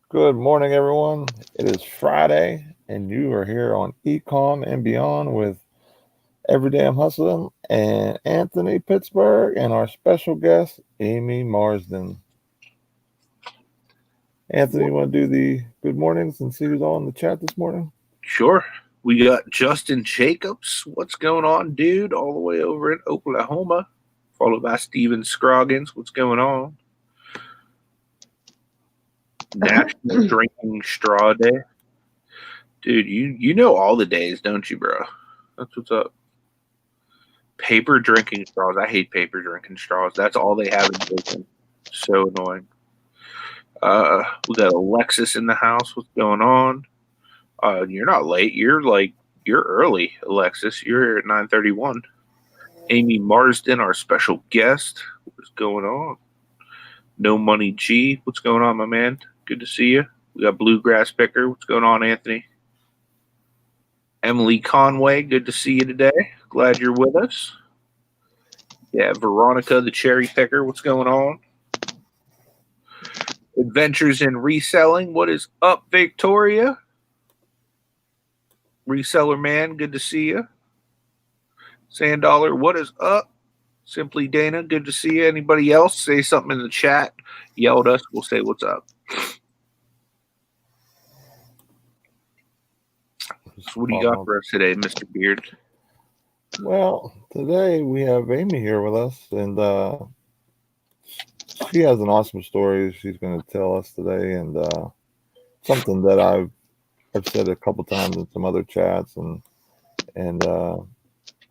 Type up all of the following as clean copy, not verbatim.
Good morning, everyone. It is Friday, and you are here on Ecom and Beyond with Everyday I'm Hustling and Anthony Picksburgh and our special guest, Amy Marsden. Anthony, you want to do the good mornings and see who's all in the chat this morning? Sure. We got Justin Jacobs. What's going on, dude? All the way over in Oklahoma. Followed by Steven Scroggins. What's going on? National Drinking Straw Day. Dude, you know all the days, don't you, bro? That's what's up. Paper drinking straws. I hate paper drinking straws. That's all they have in Dayton. So annoying. We got Alexis in the house. What's going on? You're not late. You're early, Alexis. You're at 9:31. Amy Marsden, our special guest. What's going on? No Money G. What's going on, my man? Good to see you. We got Bluegrass Picker. What's going on, Anthony? Emily Conway. Good to see you today. Glad you're with us. Yeah, Veronica, the Cherry Picker. What's going on? Adventures in Reselling. What is up, Victoria? Reseller Man. Good to see you. Sandollar, what is up? Simply Dana, good to see you. Anybody else? Say something in the chat. Yell at us. We'll say what's up. So what do you got for us today, Mr. Beard? Well, today we have Amy here with us, and she has an awesome story she's going to tell us today, and something that I've said a couple times in some other chats, and it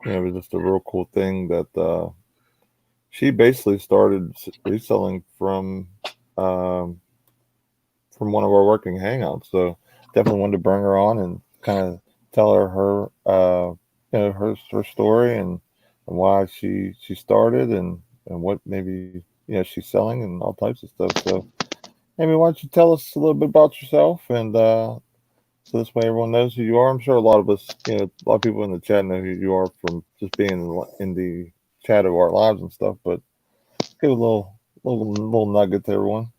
was just a real cool thing that she basically started reselling from one of our working hangouts. So definitely wanted to bring her on and kind of tell her her story and why she started and what maybe she's selling and all types of stuff. So Amy, why don't you tell us a little bit about yourself and so this way everyone knows who you are. I'm sure a lot of us, a lot of people in the chat know who you are from just being in the chat of our lives and stuff. But give a little nugget to everyone.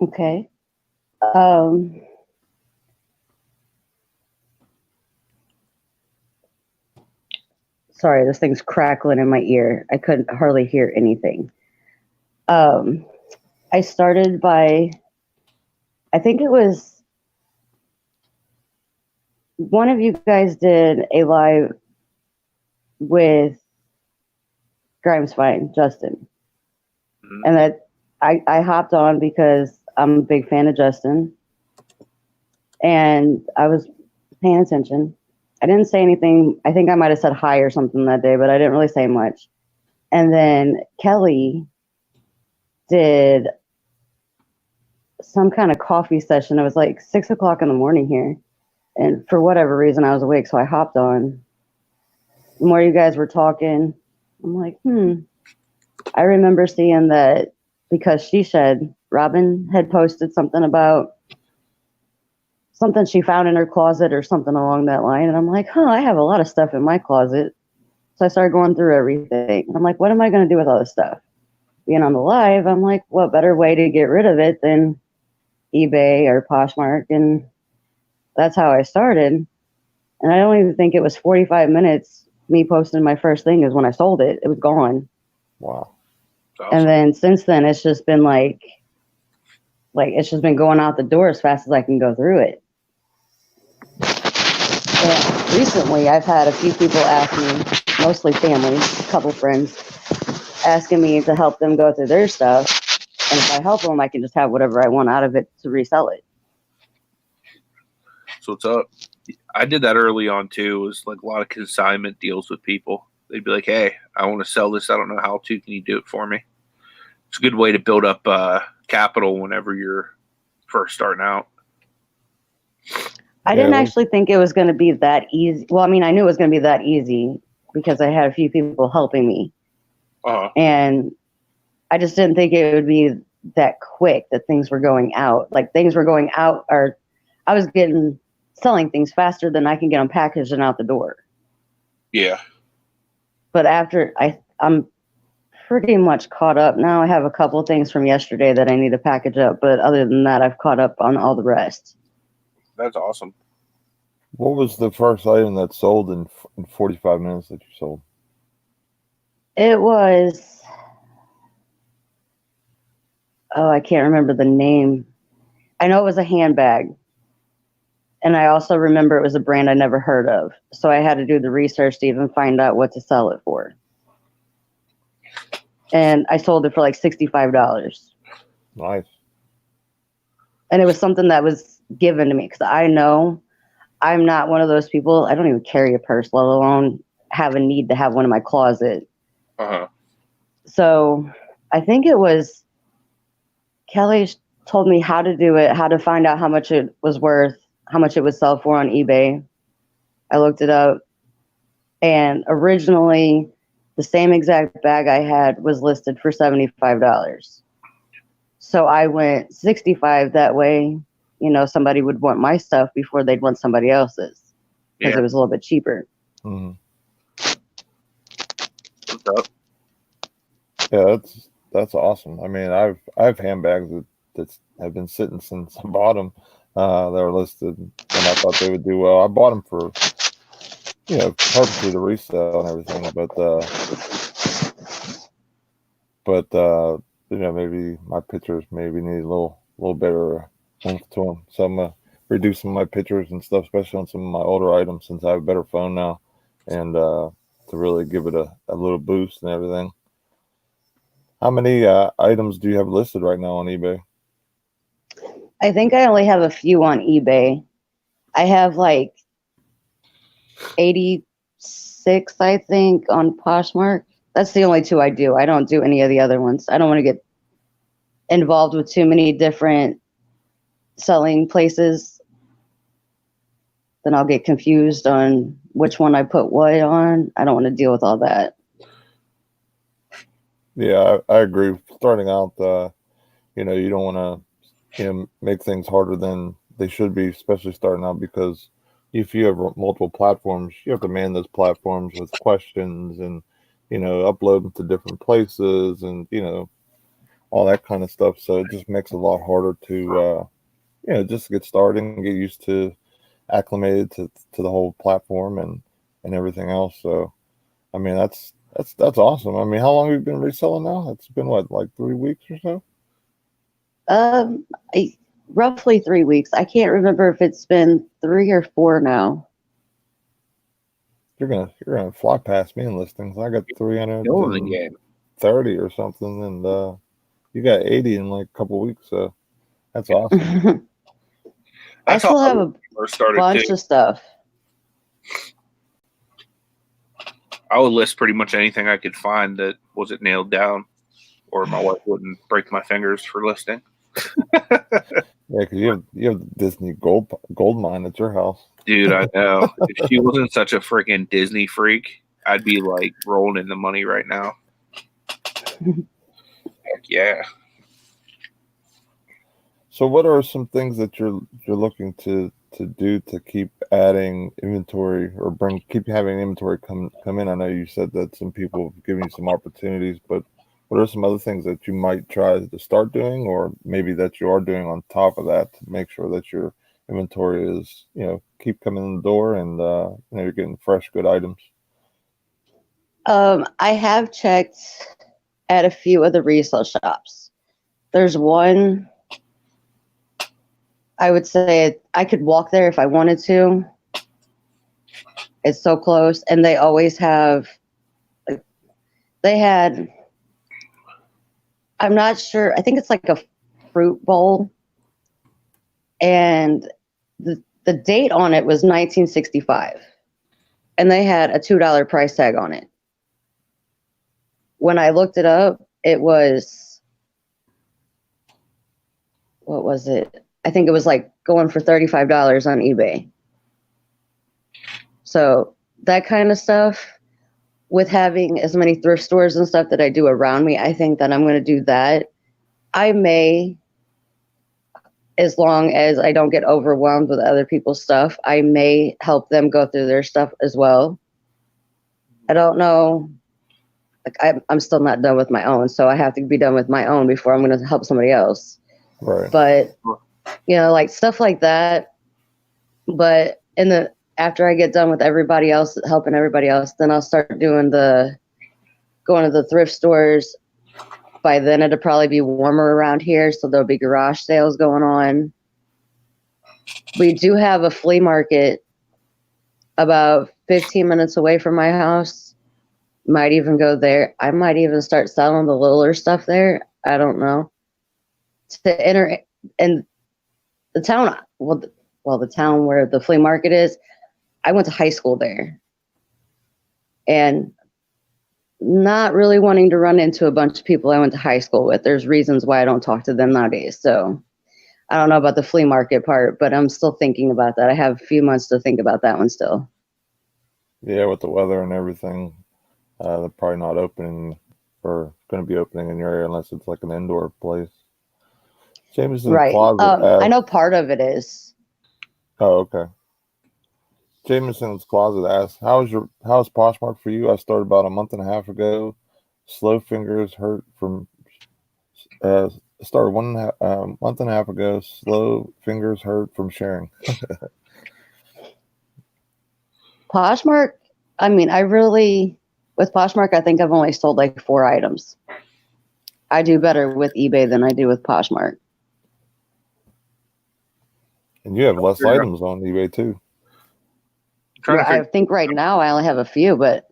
Okay. Sorry, this thing's crackling in my ear. I couldn't hardly hear anything. I started by, I think it was one of you guys did a live with Grimespine, Justin. Mm-hmm. And that I hopped on because I'm a big fan of Justin. And I was paying attention. I didn't say anything. I think I might have said hi or something that day, but I didn't really say much. And then Kelly did some kind of coffee session. It was like 6 o'clock in the morning here. And for whatever reason, I was awake, so I hopped on. The more you guys were talking, I'm like, I remember seeing that because she said Robin had posted something about something she found in her closet or something along that line. And I'm like, I have a lot of stuff in my closet. So I started going through everything. I'm like, what am I going to do with all this stuff? Being on the live, I'm like, what better way to get rid of it than eBay or Poshmark? And that's how I started. And I don't even think it was 45 minutes me posting my first thing is when I sold it. It was gone. Wow. Awesome. And then since then, it's just been like it's just been going out the door as fast as I can go through it. And recently, I've had a few people ask me, mostly family, a couple friends, asking me to help them go through their stuff. And if I help them, I can just have whatever I want out of it to resell it. So what's up? I did that early on too. It was like a lot of consignment deals with people. They'd be like, hey, I want to sell this. I don't know how to. Can you do it for me? It's a good way to build up capital whenever you're first starting out. I didn't actually think it was going to be that easy. Well, I mean, I knew it was going to be that easy because I had a few people helping me. Uh-huh. And I just didn't think it would be that quick that things were going out. Like things were going out, or I was selling things faster than I can get them packaged and out the door. Yeah. But after pretty much caught up now. I have a couple things from yesterday that I need to package up, but other than that, I've caught up on all the rest. That's awesome. What was the first item that sold in 45 minutes that you sold? It was, I can't remember the name. I know it was a handbag. And I also remember it was a brand I never heard of. So I had to do the research to even find out what to sell it for. And I sold it for like $65. Nice. And it was something that was given to me because I know I'm not one of those people. I don't even carry a purse, let alone have a need to have one in my closet. Uh-huh. So I think it was Kelly told me how to do it, how to find out how much it was worth, how much it would sell for on eBay. I looked it up, and originally the same exact bag I had was listed for $75. So I went 65 that way, somebody would want my stuff before they'd want somebody else's because it was a little bit cheaper. Mm-hmm. What's up? Yeah, that's awesome. I mean, I've handbags that have been sitting since I bought them. They were listed, and I thought they would do well. I bought them for, purposely to resell and everything, but maybe my pictures maybe need a little better oomph to them. So I'm gonna reduce some of my pictures and stuff, especially on some of my older items, since I have a better phone now, and to really give it a little boost and everything. How many items do you have listed right now on eBay? I think I only have a few on eBay. I have like 86, I think, on Poshmark. That's the only two I do. I don't do any of the other ones. I don't want to get involved with too many different selling places. Then I'll get confused on which one I put what on. I don't want to deal with all that. Yeah, I agree. Starting out, you don't want to, make things harder than they should be, especially starting out, because if you have multiple platforms, you have to man those platforms with questions and, upload them to different places and, all that kind of stuff. So it just makes it a lot harder to, just get started and get used to, acclimated to the whole platform and everything else. So, I mean, that's awesome. I mean, how long have you been reselling now? It's been what, like 3 weeks or so? Roughly 3 weeks. I can't remember if it's been 3 or 4 now. You're gonna fly past me in listings. I got 330 or something, and you got 80 in like a couple weeks. So that's awesome. I still have a bunch of stuff. I would list pretty much anything I could find that wasn't nailed down, or my wife wouldn't break my fingers for listing. Yeah, because you have Disney gold mine at your house. Dude, I know. If she wasn't such a freaking Disney freak, I'd be like rolling in the money right now. Heck yeah. So what are some things that you're looking to do to keep adding inventory or keep having inventory come in? I know you said that some people have given you some opportunities, but what are some other things that you might try to start doing, or maybe that you are doing on top of that to make sure that your inventory is, keep coming in the door and you're getting fresh, good items? I have checked at a few of the resale shops. There's one, I would say I could walk there if I wanted to. It's so close, and they always have, I'm not sure, I think it's like a fruit bowl, and the date on it was 1965, and they had a $2 price tag on it. When I looked it up, it was, what was it? I think it was like going for $35 on eBay. So that kind of stuff, with having as many thrift stores and stuff that I do around me, I think that I'm going to do that. I may, as long as I don't get overwhelmed with other people's stuff, I may help them go through their stuff as well. I don't know. I'm still not done with my own, so I have to be done with my own before I'm going to help somebody else. Right. But like stuff like that. But after I get done with everybody else, helping everybody else, then I'll start going to the thrift stores. By then it'll probably be warmer around here, so there'll be garage sales going on. We do have a flea market about 15 minutes away from my house. Might even go there. I might even start selling the littler stuff there. I don't know. And the town, the town where the flea market is, I went to high school there. And not really wanting to run into a bunch of people I went to high school with. There's reasons why I don't talk to them nowadays. So I don't know about the flea market part, but I'm still thinking about that. I have a few months to think about that one still. Yeah, with the weather and everything, they're probably not opening or going to be opening in your area unless it's like an indoor place. Jameson's Right. Closet. I know part of it is. Oh, okay. Jameson's Closet asks, how's Poshmark for you? I started about a month and a half ago. Slow fingers hurt from started month and a half ago. Slow fingers hurt from sharing. Poshmark, I mean, with Poshmark, I think I've only sold like 4 items. I do better with eBay than I do with Poshmark. And you have less items on eBay too. Yeah, I think right now I only have a few, but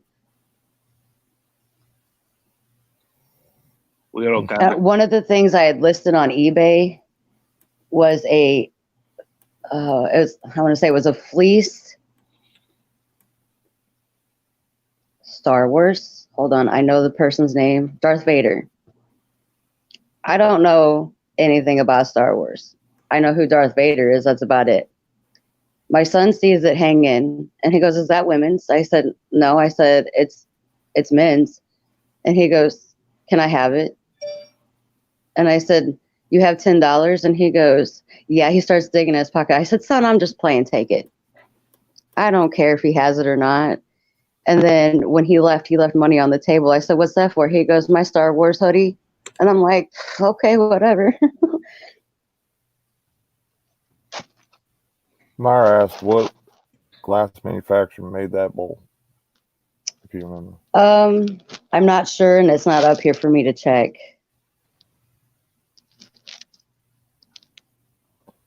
one of the things I had listed on eBay was it was a fleece Star Wars. Hold on, I know the person's name, Darth Vader. I don't know anything about Star Wars. I know who Darth Vader is. That's about it. My son sees it hanging, and he goes, "Is that women's?" I said, "No." I said, "It's men's." And he goes, "Can I have it?" And I said, "You have $10?" And he goes, "Yeah." He starts digging in his pocket. I said, "Son, I'm just playing. Take it. I don't care if he has it or not." And then when he left money on the table. I said, "What's that for?" He goes, "My Star Wars hoodie." And I'm like, "Okay, whatever." Myra asked, what glass manufacturer made that bowl? If you remember. I'm not sure, and it's not up here for me to check.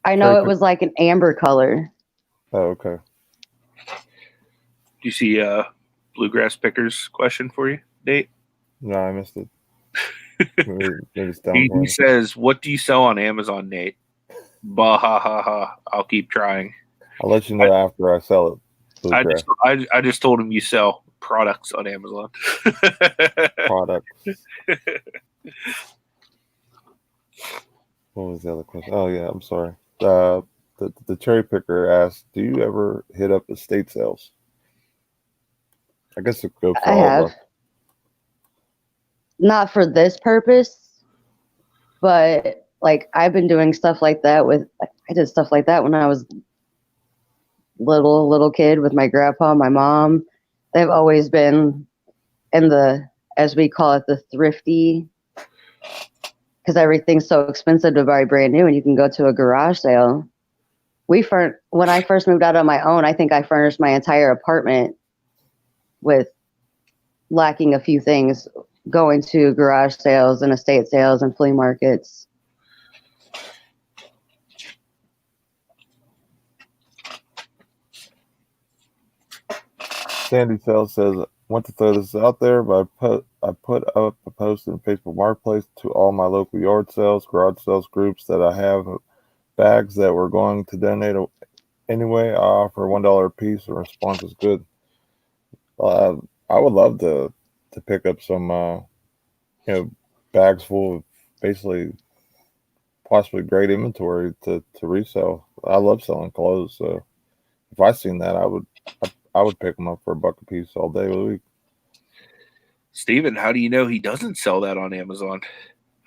I know it was like an amber color. Oh, okay. Do you see Bluegrass Picker's question for you, Nate? No, I missed it. He says, "What do you sell on Amazon, Nate?" Bah ha ha ha. I'll keep trying. I'll let you know after I sell it. I just told him you sell products on Amazon. Products. What was the other question? Oh yeah, I'm sorry. The cherry picker asked, "Do you ever hit up estate sales?" I guess it goes for I all have. of us. Not for this purpose, but like I've been doing stuff like that I did stuff like that when I was little kid with my grandpa, my mom. They've always been in the, as we call it, the thrifty, because everything's so expensive to buy brand new and you can go to a garage sale. When I first moved out on my own, I think I furnished my entire apartment with lacking a few things, going to garage sales and estate sales and flea markets. Sandy Sales says, "Want to throw this out there, but I put up a post in Facebook Marketplace to all my local yard sales, garage sales groups that I have bags that we're going to donate anyway. I offer $1 a piece. The response is good." I would love to pick up some bags full of basically possibly great inventory to resell. I love selling clothes, so if I seen that, I would pick them up for $1 a piece all day of the week. Steven, how do you know he doesn't sell that on Amazon?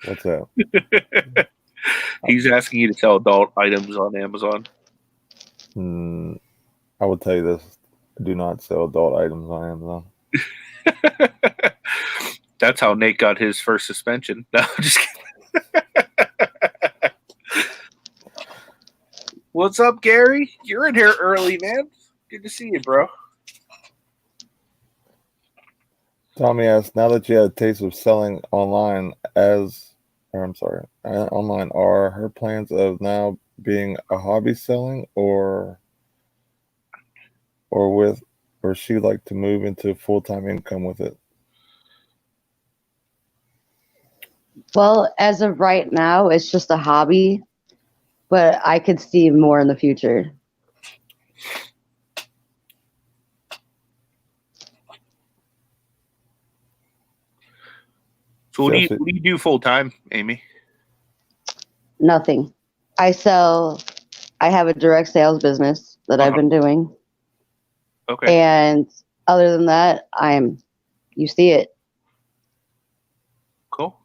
What's that? He's asking you to sell adult items on Amazon. I will tell you this: I do not sell adult items on Amazon. That's how Nate got his first suspension. No, I'm just kidding. What's up, Gary? You're in here early, man. Good to see you, bro. Tommy asks, now that you had a taste of selling online online, are her plans of now being a hobby selling or she like to move into full-time income with it? Well, as of right now, it's just a hobby, but I could see more in the future. So what do you do full time, Amy? Nothing. I have a direct sales business that I've been doing. Okay. And other than that, you see it. Cool.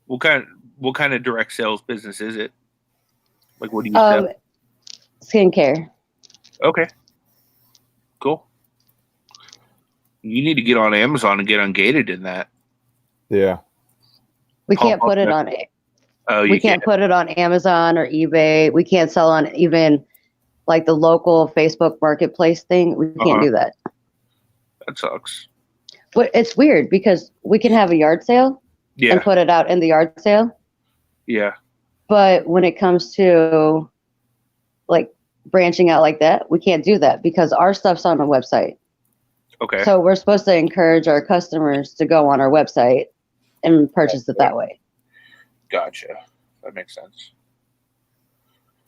What kind of direct sales business is it? Like, what do you sell? Skincare. Okay. Cool. You need to get on Amazon and get ungated in that. Yeah. We can't put it on it. Oh, we can't put it on Amazon or eBay. We can't sell on even like the local Facebook marketplace thing. We can't do that. That sucks. But it's weird because we can have a yard sale and put it out in the yard sale. Yeah. But when it comes to like branching out like that, we can't do that because our stuff's on the website. Okay. So we're supposed to encourage our customers to go on our website and purchase it that way. Gotcha. That makes sense.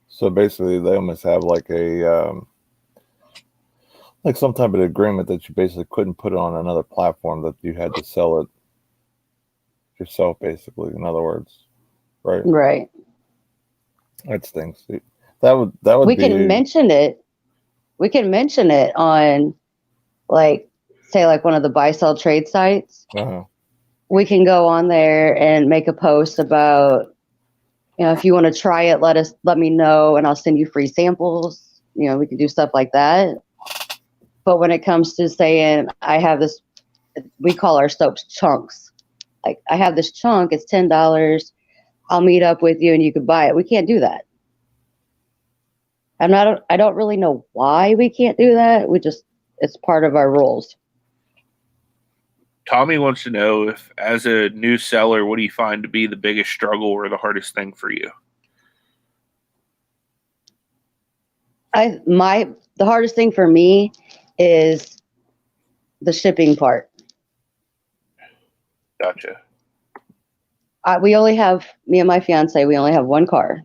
So basically, they almost have like like some type of agreement that you basically couldn't put it on another platform, that you had to sell it yourself, basically. In other words, right? Right. That stinks. That would we can mention it. We can mention it on, like, say, like one of the buy sell trade sites. We can go on there and make a post about, if you want to try it, let me know, and I'll send you free samples. We can do stuff like that. But when it comes to saying, I have this, we call our soaps chunks. Like, I have this chunk, it's $10. I'll meet up with you and you could buy it. We can't do that. I don't really know why we can't do that. It's part of our rules. Tommy wants to know, if, as a new seller, what do you find to be the biggest struggle or the hardest thing for you? The hardest thing for me is the shipping part. Gotcha. Me and my fiance, we only have one car.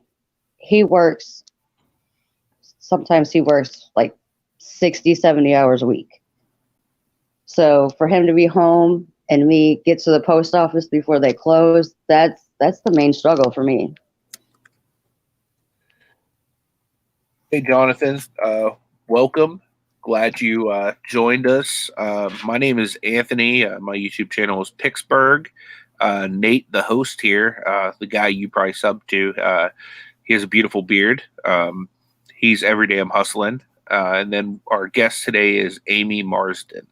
Sometimes he works like 60, 70 hours a week. So for him to be home and me get to the post office before they close, that's the main struggle for me. Hey, Jonathan, welcome. Glad you joined us. My name is Anthony. My YouTube channel is Picksburgh. Nate, the host here, the guy you probably sub to, he has a beautiful beard. He's Every Day I'm Hustling. And then our guest today is Amy Marsden.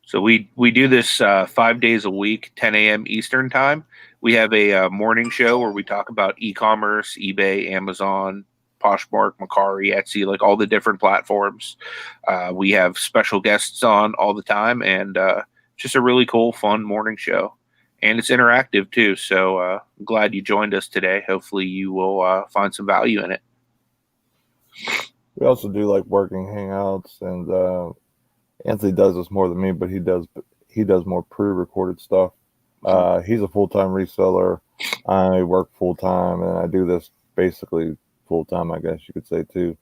So we do this 5 days a week, 10 a.m. Eastern time. We have a morning show where we talk about e-commerce, eBay, Amazon, Poshmark, Mercari, Etsy, like all the different platforms. We have special guests on all the time, and just a really cool, fun morning show. And it's interactive too. So I'm glad you joined us today. Hopefully you will find some value in it. We also do like working hangouts, and Anthony does this more than me, but he does more pre-recorded stuff. He's a full-time reseller. I work full-time, and I do this basically full-time, I guess you could say too.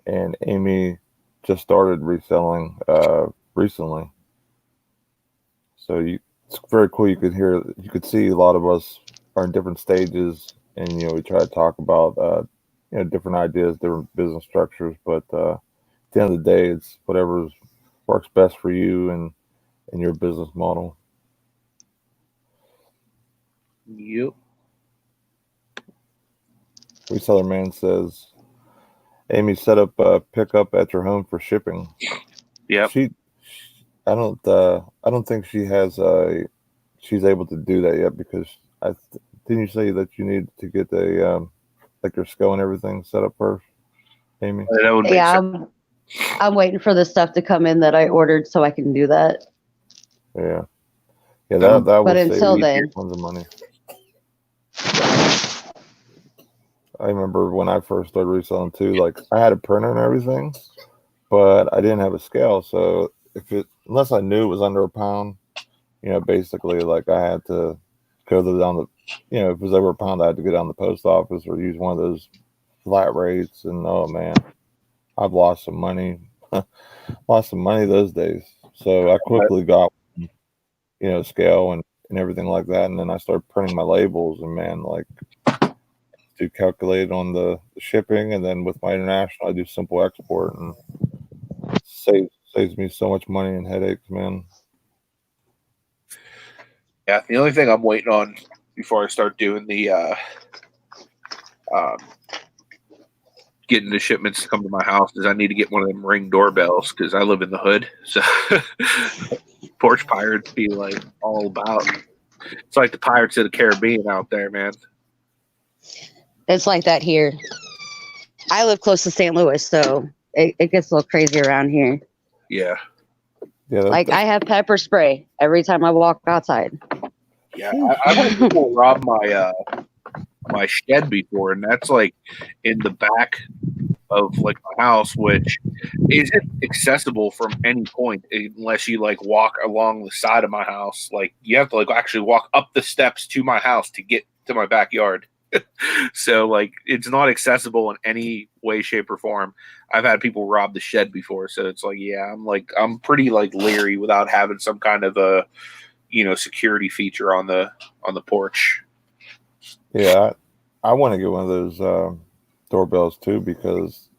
And Amy just started reselling recently, so it's very cool. You could see a lot of us are in different stages, and we try to talk about different ideas, different business structures, but at the end of the day, it's whatever works best for you and your business model. Yep. Reseller Man says, Amy set up a pickup at your home for shipping. Yeah. I don't think she has she's able to do that yet because didn't you say that you need to get a like your SCO and everything set up first, Amy? That would make Yeah, sense. I'm waiting for the stuff to come in that I ordered so I can do that. Yeah, that But will save until you then, tons of money. I remember when I first started reselling too. Like I had a printer and everything, but I didn't have a scale. So unless I knew it was under a pound, basically like I had to go down the, if it was over a pound, I had to go down to the post office or use one of those flat rates. And oh man, I've lost some money, lost some money those days. So I quickly got, scale and everything like that. And then I started printing my labels and man, like to calculate on the shipping. And then with my international, I do simple export and saves me so much money and headaches, man. Yeah, the only thing I'm waiting on before I start doing the getting the shipments to come to my house is I need to get one of them Ring doorbells because I live in the hood. So porch pirates be like all about. It's like the Pirates of the Caribbean out there, man. it's like that here. I live close to St. Louis, so it gets a little crazy around here. Yeah. Yeah, Like I have pepper spray every time I walk outside. Yeah, I've had people rob my my shed before, and that's like in the back of like my house, which isn't accessible from any point unless you like walk along the side of my house. Like you have to like actually walk up the steps to my house to get to my backyard. So like it's not accessible in any way, shape, or form. I've had people rob the shed before, so it's like I'm pretty like leery without having some kind of a security feature on the porch. Yeah, I want to get one of those doorbells too because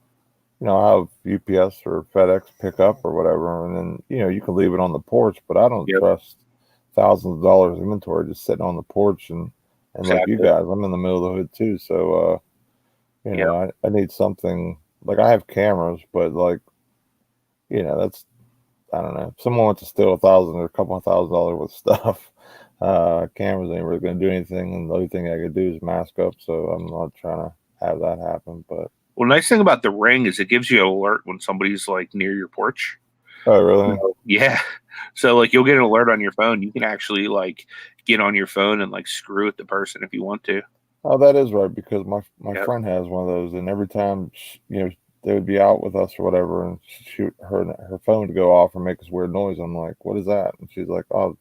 I have UPS or FedEx pick up or whatever, and then you can leave it on the porch, but I don't trust thousands of dollars inventory just sitting on the porch and Exactly. like you guys, I'm in the middle of the hood too, so I need something like I have cameras, but like that's I don't know. If someone wants to steal $1,000 or a couple of $1,000s worth of stuff, cameras ain't really going to do anything. And the only thing I could do is mask up. So I'm not trying to have that happen. But nice thing about the Ring is it gives you an alert when somebody's like near your porch. Oh, really? Yeah. So like you'll get an alert on your phone. You can actually like get on your phone and like screw at the person if you want to. Oh, that is right because my friend has one of those, and every time they would be out with us or whatever, and shoot her phone to go off or make this weird noise. I'm like, what is that? And she's like, oh,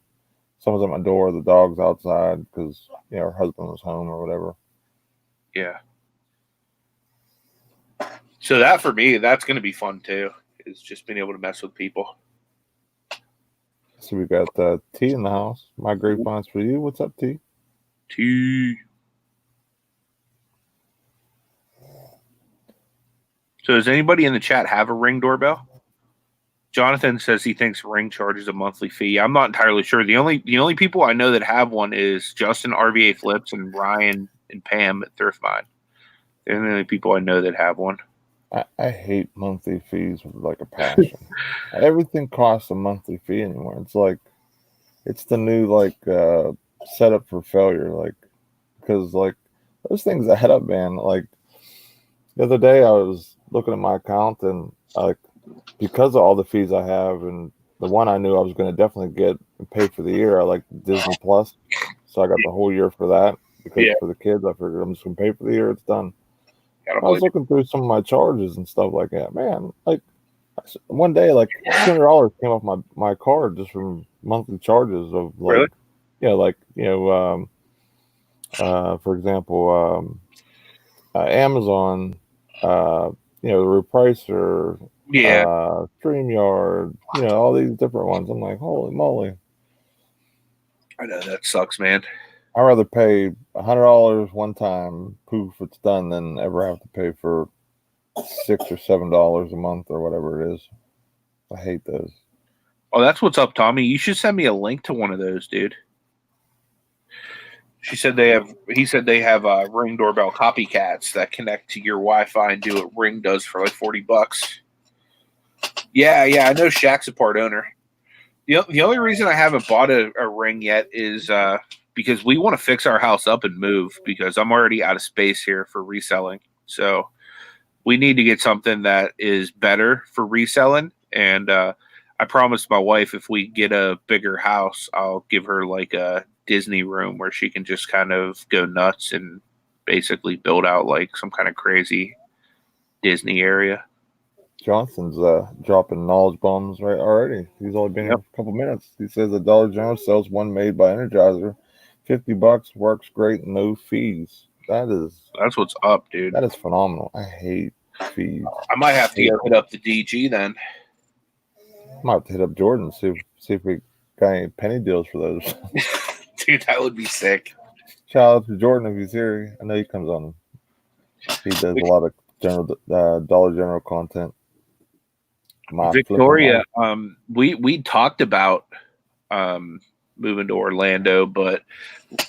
someone's at my door. The dog's outside because her husband was home or whatever. Yeah. So that for me, that's going to be fun too. Is just being able to mess with people. So we got T in the house. My grapevines for you. What's up, T? T. So does anybody in the chat have a Ring doorbell? Jonathan says he thinks Ring charges a monthly fee. I'm not entirely sure. The only people I know that have one is Justin RVA Flips and Ryan and Pam at Thrift Mine. They're the only people I know that have one. I hate monthly fees with like a passion. Everything costs a monthly fee anymore. It's like it's the new like setup for failure. Like because like those things add up, man. Like the other day I was looking at my account and like because of all the fees I have and the one I knew I was going to definitely get and pay for the year, I like Disney Plus, so I got the whole year for that because for the kids I figured I'm just going to pay for the year. It's done. I was looking through some of my charges and stuff like that. Man, like one day, like $200 came off my card just from monthly charges of like, for example, Amazon, the Repricer, StreamYard, all these different ones. I'm like, holy moly! I know that sucks, man. I'd rather pay $100 one time, poof, it's done, than ever have to pay for $6 or $7 a month or whatever it is. I hate those. Oh, that's what's up, Tommy. You should send me a link to one of those, dude. He said they have Ring doorbell copycats that connect to your Wi-Fi and do what Ring does for like $40. Yeah, I know Shaq's a part owner. The only reason I haven't bought a ring yet is because we want to fix our house up and move because I'm already out of space here for reselling. So we need to get something that is better for reselling. And I promised my wife if we get a bigger house, I'll give her like a Disney room where she can just kind of go nuts and basically build out like some kind of crazy Disney area. Johnson's dropping knowledge bombs right already. He's only been here for a couple minutes. He says the Dollar General sells one made by Energizer, $50, works great, no fees. That's what's up, dude. That is phenomenal. I hate fees. I might have to go hit up the DG then. I might have to hit up Jordan see if we got any penny deals for those. Dude, that would be sick. Shout out to Jordan if he's here. I know he comes on. He does a lot of Dollar General content. Victoria, we talked about moving to Orlando, but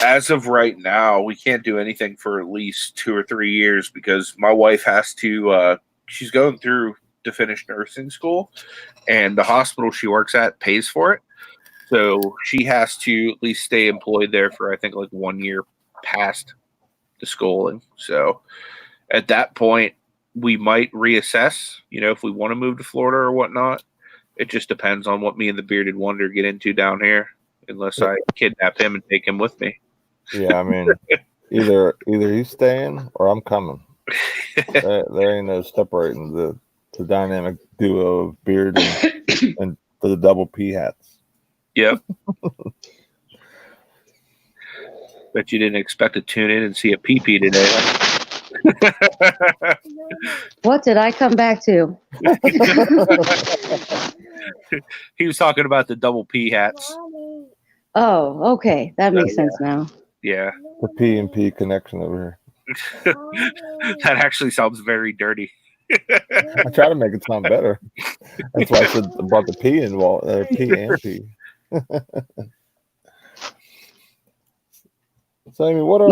as of right now, we can't do anything for at least 2 or 3 years because my wife has to. She's going through to finish nursing school, and the hospital she works at pays for it, so she has to at least stay employed there for I think like 1 year past the schooling. So at that point, we might reassess, if we want to move to Florida or whatnot. It just depends on what me and the Bearded Wonder get into down here, unless I kidnap him and take him with me. Yeah, I mean, either he's staying or I'm coming. there ain't no separating the dynamic duo of Beard and the double P hats. Yep. Bet you didn't expect to tune in and see a PP today. What did I come back to? He was talking about the double P hats. Oh, okay. That makes sense now. Yeah. The P and P connection over here. That actually sounds very dirty. I try to make it sound better. That's why I said about the P involved. P and P. So, I mean, what are...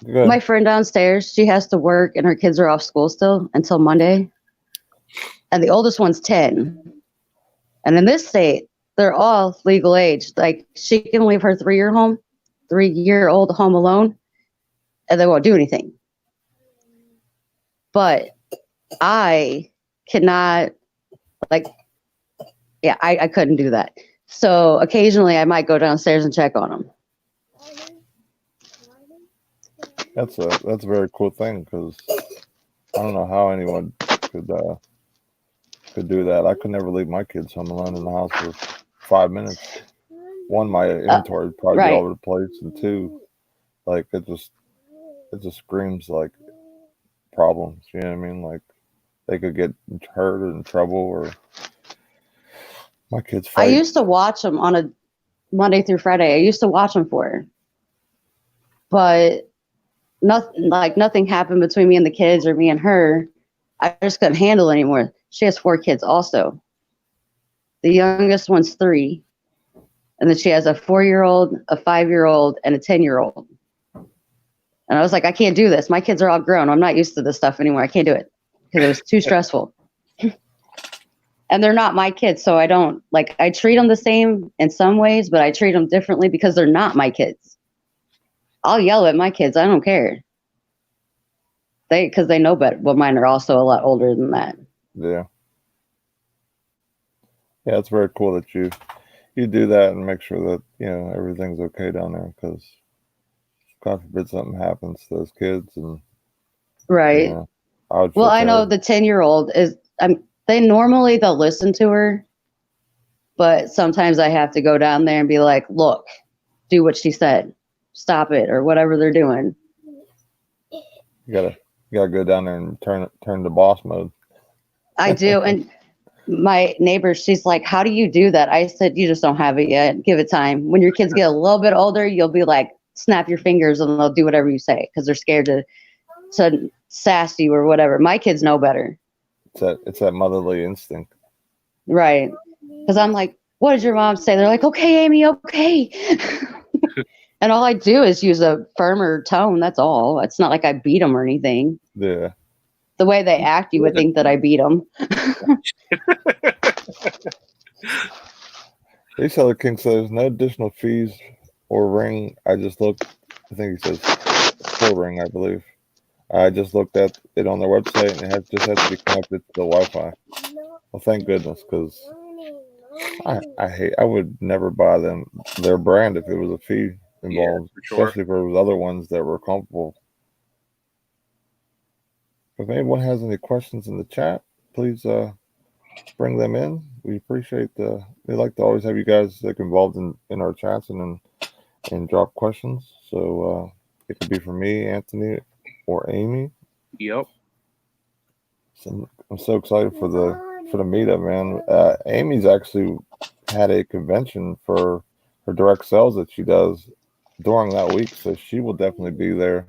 My friend downstairs, she has to work and her kids are off school still until Monday. And the oldest one's 10. And in this state, they're all legal age. Like she can leave her 3-year-old home alone and they won't do anything. But I cannot I couldn't do that. So occasionally I might go downstairs and check on them. That's a very cool thing because I don't know how anyone could do that. I could never leave my kids home alone in the house for 5 minutes. One, my inventory would probably be all over the place, and two, like it just screams like problems. You know what I mean? Like they could get hurt or in trouble, or my kids fight. I used to watch them on a Monday through Friday. I used to watch them for her, but nothing happened between me and the kids or me and her. I just couldn't handle it anymore. She has 4 kids also. The youngest one's 3. And then she has a 4-year-old, a 5-year-old, and a 10-year-old. And I was like, I can't do this. My kids are all grown. I'm not used to this stuff anymore. I can't do it because it was too stressful. And they're not my kids. So I treat them the same in some ways, but I treat them differently because they're not my kids. I'll yell at my kids. I don't care. Because they know better. Well, mine are also a lot older than that. Yeah. Yeah, it's very cool that you do that and make sure that, everything's okay down there because God forbid something happens to those kids. And right. I know the 10-year-old is, they'll listen to her, but sometimes I have to go down there and be like, look, do what she said. Stop it, or whatever they're doing. You gotta go down there and turn to boss mode. I do, and my neighbor, she's like, "How do you do that?" I said, "You just don't have it yet. Give it time. When your kids get a little bit older, you'll be like, snap your fingers, and they'll do whatever you say because they're scared to sass you or whatever." My kids know better. It's that motherly instinct, right? Because I'm like, "What did your mom say?" They're like, "Okay, Amy, okay." And all I do is use a firmer tone. That's all. It's not like I beat them or anything. Yeah. The way they act, you would think that I beat them. Reseller King says no additional fees or ring. I just looked. I think he says for ring. I believe. I just looked at it on their website, and just has to be connected to the Wi-Fi. Well, thank goodness, because I would never buy their brand if it was a fee involved, for sure. especially if there was other ones that were comparable. If anyone has any questions in the chat, please bring them in. We appreciate we like to always have you guys involved in our chats and drop questions. So it could be from me, Anthony, or Amy. Yep. So I'm so excited for the meetup, man. Amy's actually had a convention for her direct sales that she does during that week, so she will definitely be there.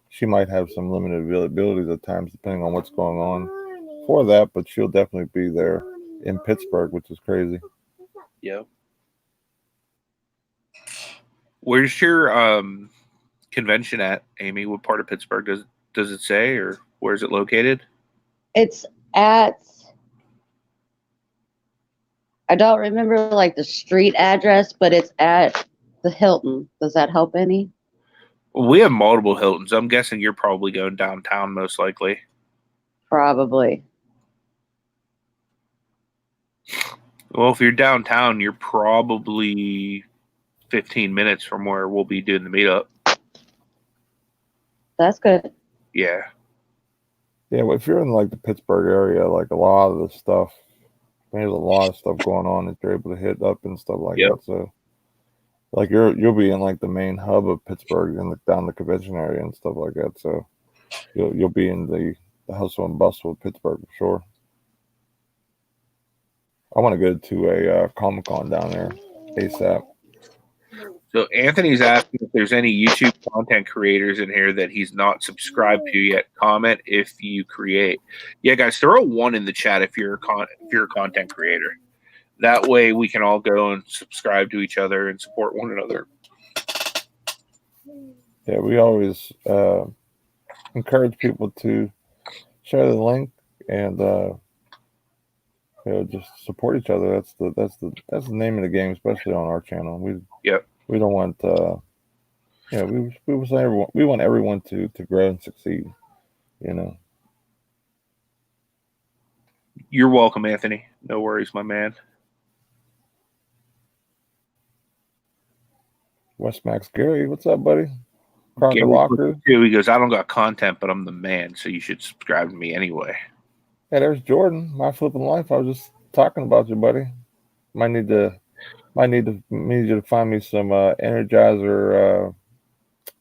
She might have some limited availabilities at times, depending on what's going on for that, but she'll definitely be there in Pittsburgh, which is crazy. Yep. Where's your convention at, Amy? What part of Pittsburgh does it say, or where is it located? It's at, I don't remember like the street address, but it's at the Hilton. Does that help any? Well, we have multiple Hiltons. I'm guessing you're probably going downtown, most likely. Probably. Well, if you're downtown, you're probably 15 minutes from where we'll be doing the meetup. That's good. Yeah. Yeah, well, if you're in like the Pittsburgh area, like a lot of the stuff, there's a lot of stuff going on that you're able to hit up and stuff like that. So, like you'll be in like the main hub of Pittsburgh and down the convention area and stuff like that. So, you'll be in the hustle and bustle of Pittsburgh for sure. I want to go to a Comic-Con down there ASAP. So Anthony's asking if there's any YouTube content creators in here that he's not subscribed to yet. Comment if you create. Yeah, guys, throw a 1 in the chat if you're a content creator. That way we can all go and subscribe to each other and support one another. Yeah, we always encourage people to share the link and just support each other. That's the name of the game, especially on our channel. We don't want we want everyone to grow and succeed. You're welcome, Anthony. No worries, my man. West Max Gary, what's up, buddy? Crocker Locker. He goes, I don't got content, but I'm the man, so you should subscribe to me anyway. Yeah, there's Jordan. My flipping life. I was just talking about you, buddy. Might need you to find me some Energizer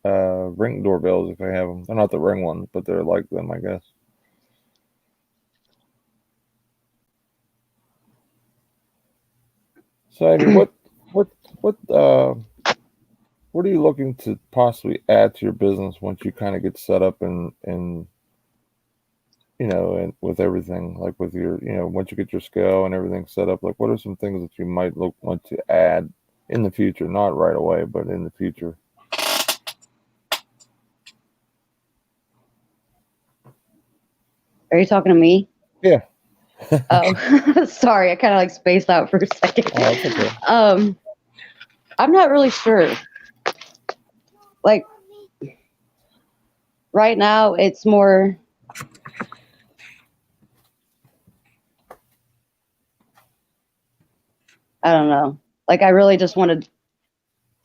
Ring doorbells if I have them. They're not the Ring ones, but they're like them, I guess. So, Amy, what are you looking to possibly add to your business once you kind of get set up and with everything, like with your, once you get your scale and everything set up, like what are some things that you might want to add in the future? Not right away, but in the future. Are you talking to me? Yeah. Oh, sorry. I kind of like spaced out for a second. Oh, that's okay. I'm not really sure. Like right now, it's more. I don't know. Like I really just want to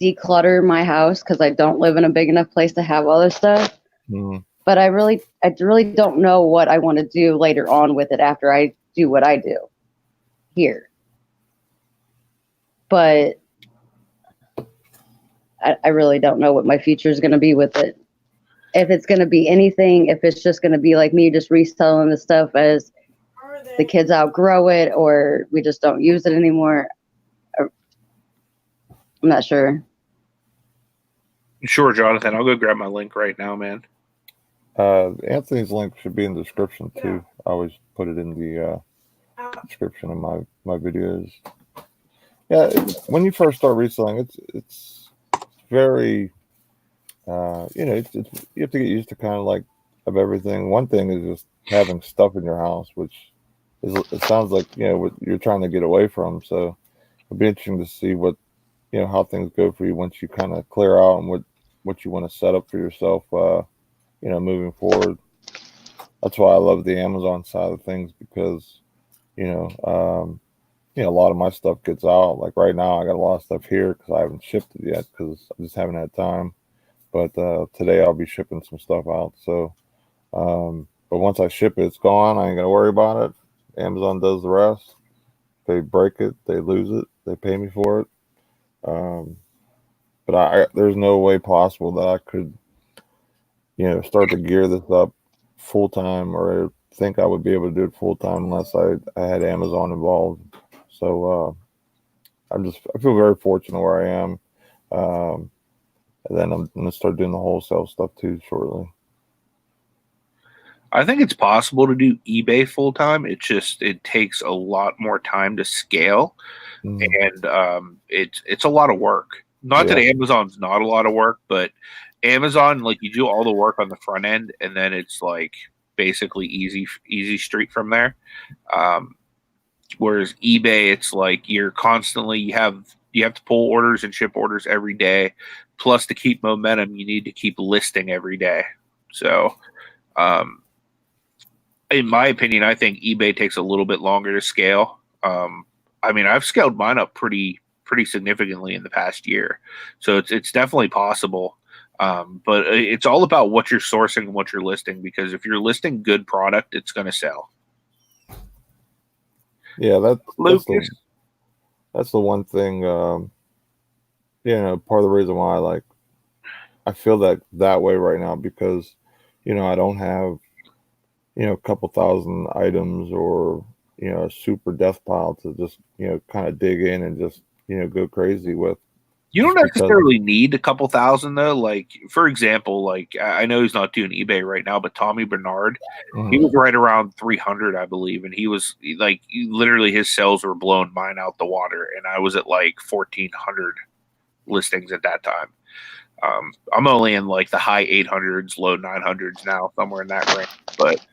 declutter my house because I don't live in a big enough place to have all this stuff. Mm-hmm. But I really don't know what I want to do later on with it after I do what I do here. But I really don't know what my future is going to be with it. If it's going to be anything, if it's just going to be like me just reselling the stuff as the kids outgrow it or we just don't use it anymore. I'm not sure. Sure, Jonathan. I'll go grab my link right now, man. Anthony's link should be in the description too. I always put it in the description of my videos. Yeah, when you first start reselling, it's very you have to get used to kind of like of everything. One thing is just having stuff in your house, which it sounds like what you're trying to get away from. So it'll be interesting to see what how things go for you once you kind of clear out and what you want to set up for yourself. Moving forward. That's why I love the Amazon side of things because a lot of my stuff gets out. Like right now, I got a lot of stuff here because I haven't shipped it yet because I just haven't had time. But today I'll be shipping some stuff out. So, but once I ship it, it's gone. I ain't gonna worry about it. Amazon does the rest. They break it, they lose it, they pay me for it. But there's no way possible that I could, start to gear this up full time, or think I would be able to do it full time unless I had Amazon involved. So I feel very fortunate where I am. And then I'm going to start doing the wholesale stuff too shortly. I think it's possible to do eBay full time. It takes a lot more time to scale, and it's a lot of work. Not that Amazon's not a lot of work, but Amazon, like, you do all the work on the front end, and then it's like basically easy street from there. Whereas eBay, it's like you're constantly you have to pull orders and ship orders every day. Plus, to keep momentum, you need to keep listing every day. So, in my opinion, I think eBay takes a little bit longer to scale. I mean, I've scaled mine up pretty significantly in the past year, so it's definitely possible. But it's all about what you're sourcing and what you're listing, because if you're listing good product, it's going to sell. Yeah, that's the one thing. Part of the reason why I feel that way right now, because I don't have a couple thousand items or a super death pile to just kind of dig in and just go crazy with. You don't necessarily need a couple thousand though. Like, for example, like, I know he's not doing eBay right now, but Tommy Bernard, he was right around 300, I believe, and he was like, literally his sales were blowing mine out the water, and I was at like 1,400 listings at that time. I'm only in like the high 800s, low 900s now, somewhere in that range. But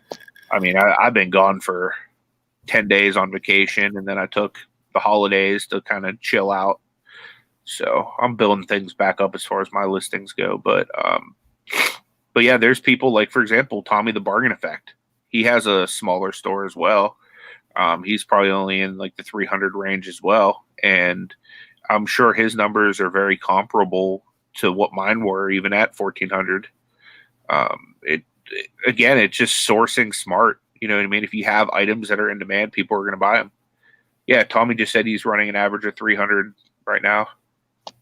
I mean, I've been gone for 10 days on vacation, and then I took the holidays to kind of chill out. So I'm building things back up as far as my listings go. But yeah, there's people like, for example, Tommy the Bargain Effect. He has a smaller store as well. He's probably only in like the 300 range as well. And I'm sure his numbers are very comparable to what mine were, even at 1,400. It's just sourcing smart. You know what I mean? If you have items that are in demand, people are going to buy them. Yeah, Tommy just said he's running an average of 300 right now.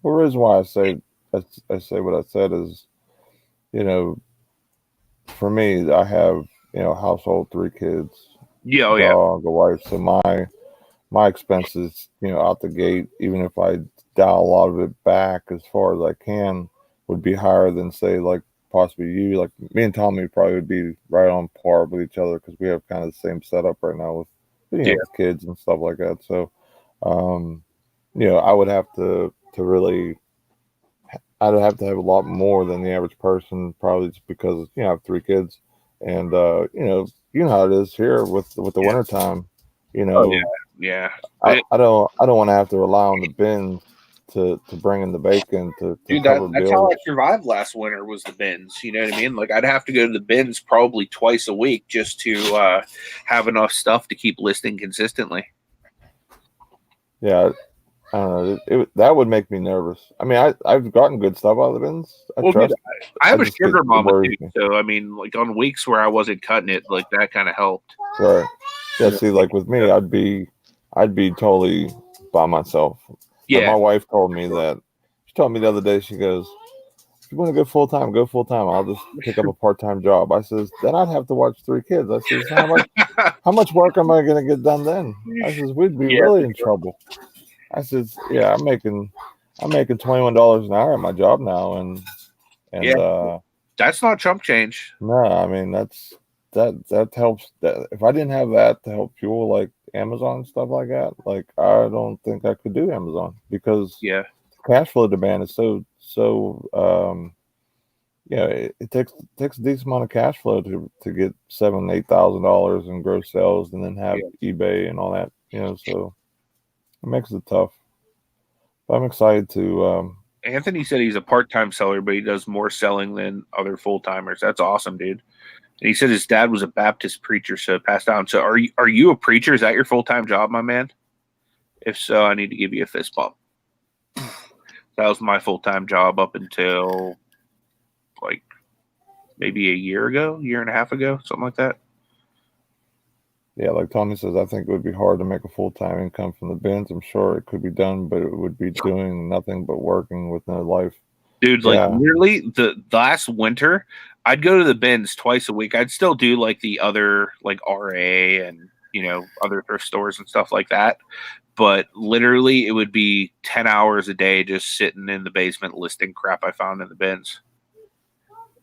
Well, the reason why I say what I said is, for me, I have household, 3 kids, dog, a wife. So my expenses, out the gate, even if I dial a lot of it back as far as I can, would be higher than, say, like possibly you. Like me and Tommy probably would be right on par with each other because we have kind of the same setup right now with with kids and stuff like that. So, I would have to really, I'd have to have a lot more than the average person, probably just because I have 3 kids, and you know how it is here with the winter time. I don't want to have to rely on the bins to bring in the bacon to Dude, cover that's bills. how I survived last winter, was the bins. You know what I mean? Like, I'd have to go to the bins probably twice a week just to have enough stuff to keep listing consistently. Yeah, I don't know. That would make me nervous. I mean, I've gotten good stuff out of the bins. I have a sugar mama too, so I mean, like, on weeks where I wasn't cutting it, like, that kind of helped. Right. Yeah. See, like with me, I'd be totally by myself. Yeah. Like my wife told me that. She told me the other day. She goes, "If you want to go full time, go full time. I'll just pick up a part-time job." I says, "Then I'd have to watch 3 kids." I says, "How much work am I going to get done then?" I says, "We'd be really in trouble." I says, "Yeah, I'm making $21 an hour at my job now, and that's not chump change." No, I mean that helps. That if I didn't have that to help fuel like Amazon and stuff like that, like I don't think I could do Amazon because cash flow demand is so it takes a decent amount of cash flow to get $7,000-8,000 in gross sales and then have eBay and all that, so it makes it tough. I'm excited to. Anthony said he's a part-time seller, but he does more selling than other full-timers. That's awesome, dude. And he said his dad was a Baptist preacher, so it passed down. So are you a preacher? Is that your full-time job, my man? If so, I need to give you a fist bump. That was my full-time job up until like maybe a year and a half ago, something like that. Yeah, like Tommy says, I think it would be hard to make a full-time income from the bins. I'm sure it could be done, but it would be doing nothing but working with no life. Dude, like literally the last winter, I'd go to the bins twice a week. I'd still do like the other like RA and other thrift stores and stuff like that. But literally it would be 10 hours a day just sitting in the basement listing crap I found in the bins.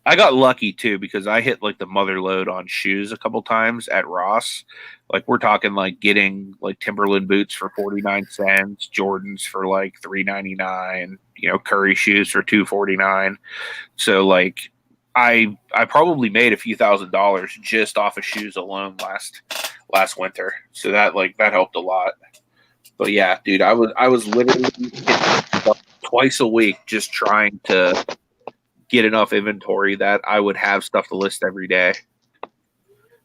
I got lucky too because I hit like the mother load on shoes a couple times at Ross. Like we're talking like getting like Timberland boots for 49 cents, Jordans for like $3.99, Curry shoes for $2.49. So like I probably made a few $1,000s just off of shoes alone last winter. So that helped a lot. But yeah, dude, I was literally twice a week just trying to get enough inventory that I would have stuff to list every day.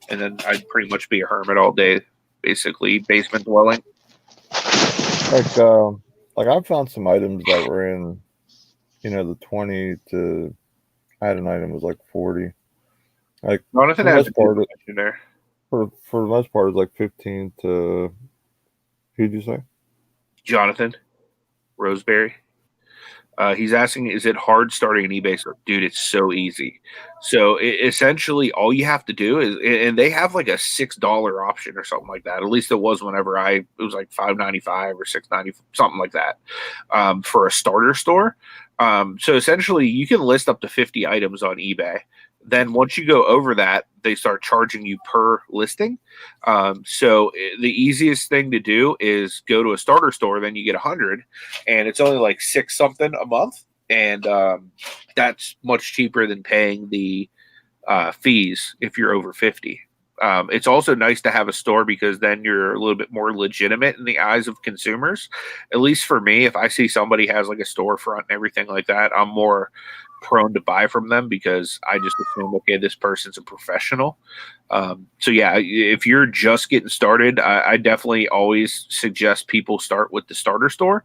And then I'd pretty much be a hermit all day, basically basement dwelling. Like I found some items that were in, the 20 to, I had an item was like 40. Like Jonathan has in there. For the most part, it's like 15 to, who'd you say? Jonathan Roseberry. He's asking, is it hard starting an eBay store? Dude, it's so easy. So essentially all you have to do is, and they have like a $6 option or something like that. At least it was whenever it was like $5.95 or $6.90, something like that, for a starter store. So essentially you can list up to 50 items on eBay. Then once you go over that, they start charging you per listing. So the easiest thing to do is go to a starter store. Then you get 100, and it's only like $6 something a month, and that's much cheaper than paying the fees if you're over 50. It's also nice to have a store because then you're a little bit more legitimate in the eyes of consumers. At least for me, if I see somebody has like a storefront and everything like that, I'm more prone to buy from them because I just assume, okay, this person's a professional. So yeah, if you're just getting started, I definitely always suggest people start with the starter store.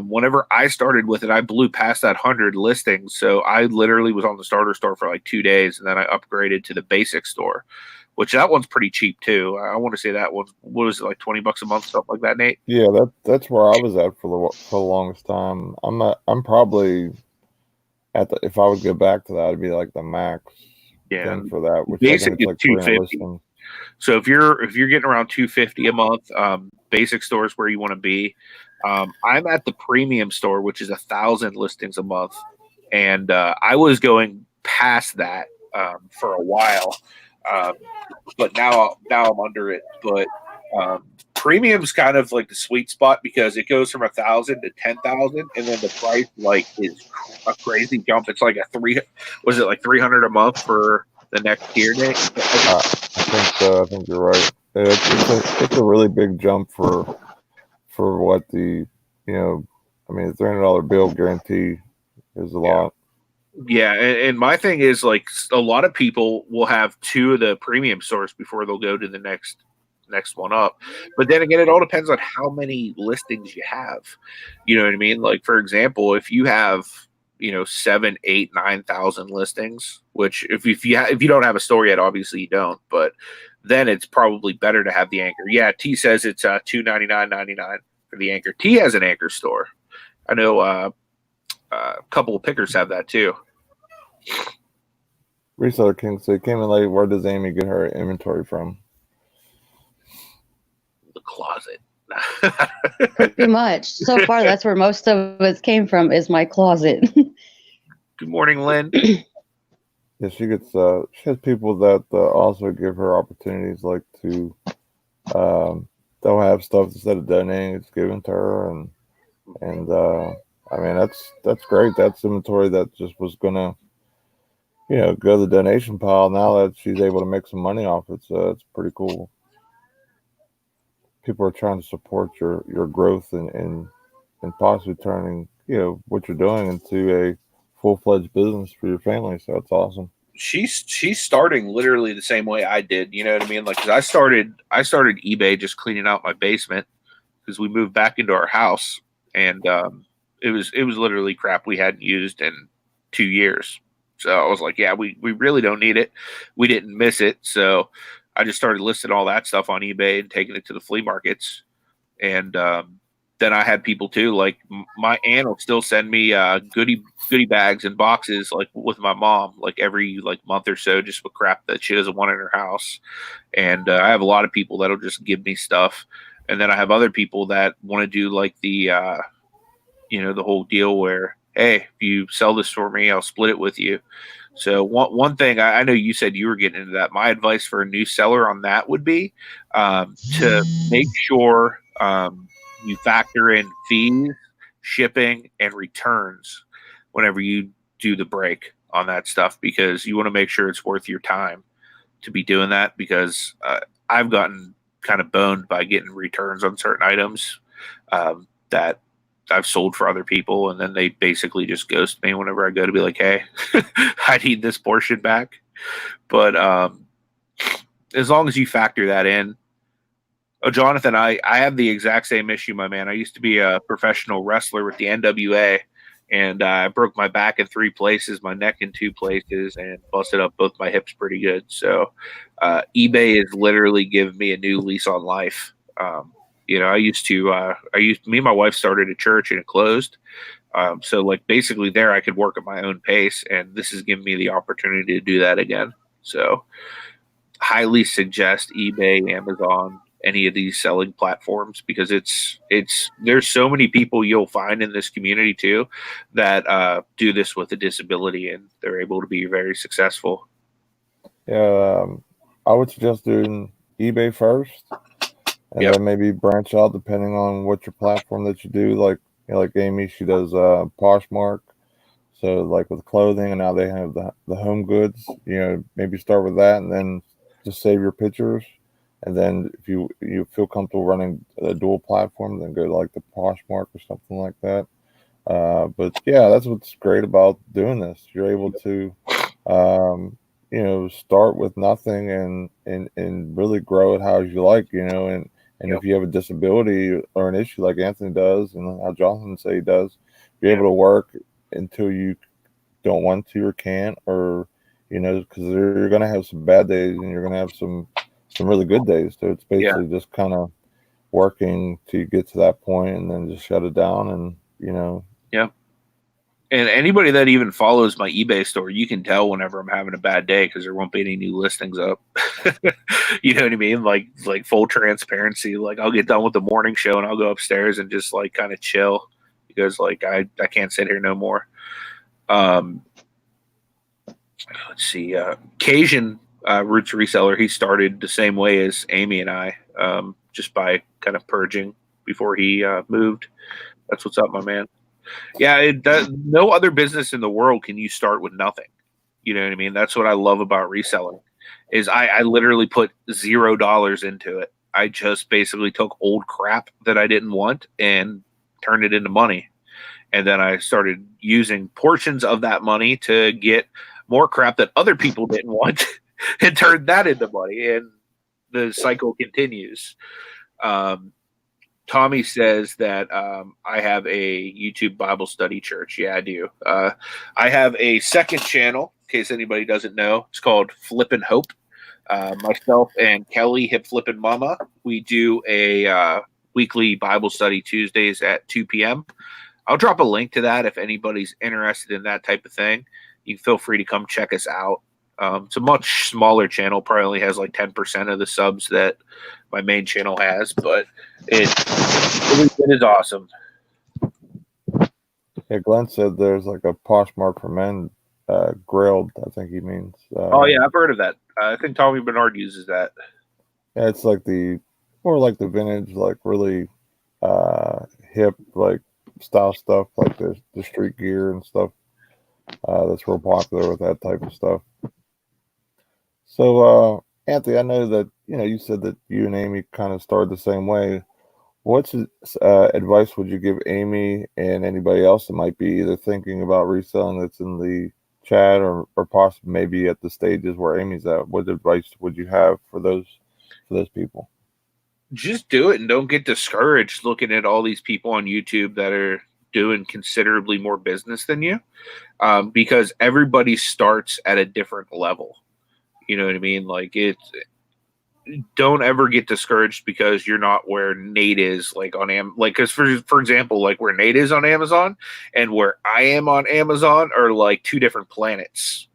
Whenever I started with it, I blew past that 100 listings. So I literally was on the starter store for like 2 days, and then I upgraded to the basic store, which that one's pretty cheap too. I want to say that one, what was it, like $20 a month, something like that, Nate? Yeah, that's where I was at for the longest time. I'm probably if I would go back to that, it'd be like the max thing for that, which basic I think it's like $250. So if you're getting around $250 a month, basic store is where you want to be. I'm at the premium store, which is 1,000 listings a month, and I was going past that for a while, but now I'm under it. But premium's kind of like the sweet spot because it goes from 1,000 to 10,000, and then the price is a crazy jump. It's like like 300 a month for the next tier, Nick? I think you're right. It's a really big jump for what the the $300 bill guarantee is a lot. Yeah, and my thing is like a lot of people will have 2 of the premium stores before they'll go to the next one up. But then again, it all depends on how many listings you have. You know what I mean? Like for example, if you have 7, 8, 9,000 listings, which if you don't have a store yet, obviously you don't, but then it's probably better to have the anchor. Yeah, T says it's $299.99 for the anchor. T has an anchor store. I know a couple of pickers have that too. Reseller King said, came in late. Where does Amy get her inventory from? The closet. Pretty much. So far, that's where most of it came from, is my closet. Good morning, Lynn. Yeah, she has people that also give her opportunities, like to they'll have stuff instead of donating, it's given to her, and I mean that's great. That's inventory that just was gonna go to the donation pile. Now that she's able to make some money off it, so it's pretty cool. People are trying to support your growth and and possibly turning what you're doing into a full-fledged business for your family. So it's awesome. She's starting literally the same way I did. You know what I mean? Like, 'cause I started eBay just cleaning out my basement because we moved back into our house, and it was literally crap we hadn't used in 2 years. So I was like, yeah, we really don't need it. We didn't miss it, so I just started listing all that stuff on eBay and taking it to the flea markets. And then I had people too, like my aunt will still send me goodie bags and boxes, like with my mom, like every like month or so, just with crap that she doesn't want in her house. And I have a lot of people that'll just give me stuff, and then I have other people that want to do like the the whole deal where, hey, if you sell this for me, I'll split it with you. So one thing, I know you said you were getting into that. My advice for a new seller on that would be to make sure you factor in fees, shipping, and returns whenever you do the break on that stuff, because you want to make sure it's worth your time to be doing that, because I've gotten kind of boned by getting returns on certain items that I've sold for other people, and then they basically just ghost me whenever I go to be like, hey, I need this portion back. But as long as you factor that in. Oh, Jonathan, I have the exact same issue, my man. I used to be a professional wrestler with the NWA, and I broke my back in 3 places, my neck in 2 places, and busted up both my hips pretty good. So eBay has literally given me a new lease on life. Me and my wife started a church and it closed. So like basically there I could work at my own pace, and this has given me the opportunity to do that again. So highly suggest eBay, Amazon, any of these selling platforms, because it's there's so many people you'll find in this community too that do this with a disability, and they're able to be very successful. Yeah, I would suggest doing eBay first, and then maybe branch out depending on what your platform that you do. Like like Amy, she does Poshmark, so like with clothing, and now they have the home goods. Maybe start with that, and then just save your pictures. And then if you feel comfortable running a dual platform, then go to like the Poshmark or something like that. But yeah, that's what's great about doing this. You're able to start with nothing and really grow it how you like, and if you have a disability or an issue like Anthony does and how Jonathan say he does, be able to work until you don't want to or can't, or because you're going to have some bad days and you're going to have some really good days. So it's basically just kind of working to get to that point and then just shut it down, and And anybody that even follows my eBay store, you can tell whenever I'm having a bad day because there won't be any new listings up. You know what I mean? Like full transparency. Like I'll get done with the morning show and I'll go upstairs and just like kind of chill, because like I can't sit here no more. Let's see. Cajun Roots Reseller, he started the same way as Amy and I, just by kind of purging before he moved. That's what's up, my man. Yeah, no other business in the world can you start with nothing. You know what I mean? That's what I love about reselling, is I literally put $0 into it. I just basically took old crap that I didn't want and turned it into money. And then I started using portions of that money to get more crap that other people didn't want and turned that into money. And the cycle continues. Tommy says that I have a YouTube Bible study church. Yeah, I do. I have a second channel, in case anybody doesn't know. It's called Flippin' Hope. Myself and Kelly, Hip Flippin' Mama, we do a weekly Bible study Tuesdays at 2 p.m. I'll drop a link to that if anybody's interested in that type of thing. You can feel free to come check us out. It's a much smaller channel, probably only has like 10% of the subs that my main channel has, but it is awesome. Yeah, Glenn said there's like a Poshmark for men, grilled, I think he means. Oh yeah, I've heard of that. I think Tommy Bernard uses that. Yeah, it's like more like the vintage, like really hip, like style stuff, like the street gear and stuff. That's real popular with that type of stuff. So, Anthony, I know that you said that you and Amy kind of started the same way. What's advice would you give Amy and anybody else that might be either thinking about reselling that's in the chat or possibly maybe at the stages where Amy's at? What advice would you have for those people? Just do it and don't get discouraged looking at all these people on YouTube that are doing considerably more business than you, because everybody starts at a different level. You know what I mean? Like, don't ever get discouraged because you're not where Nate is, like on because for example, like where Nate is on Amazon and where I am on Amazon are like two different planets.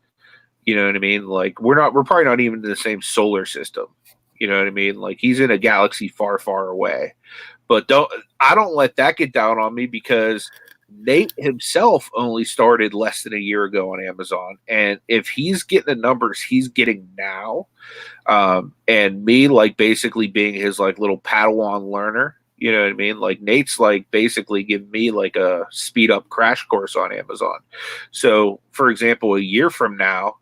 You know what I mean? Like we're probably not even in the same solar system. You know what I mean? Like he's in a galaxy far, far away. But I don't let that get down on me because Nate himself only started less than a year ago on Amazon. And if he's getting the numbers he's getting now, and me like basically being his like little Padawan learner, you know what I mean? Like Nate's like basically giving me like a speed up crash course on Amazon. So for example, a year from now,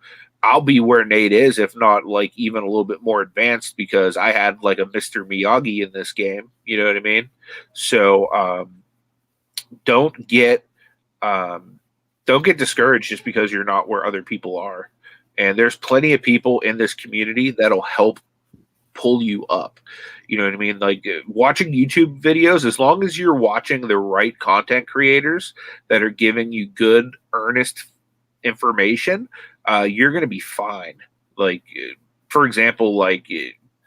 I'll be where Nate is, if not like even a little bit more advanced because I had like a Mr. Miyagi in this game. You know what I mean? So don't get discouraged just because you're not where other people are. And there's plenty of people in this community that'll help pull you up. You know what I mean? Like watching YouTube videos, as long as you're watching the right content creators that are giving you good, earnest information, you're going to be fine. Like, for example, like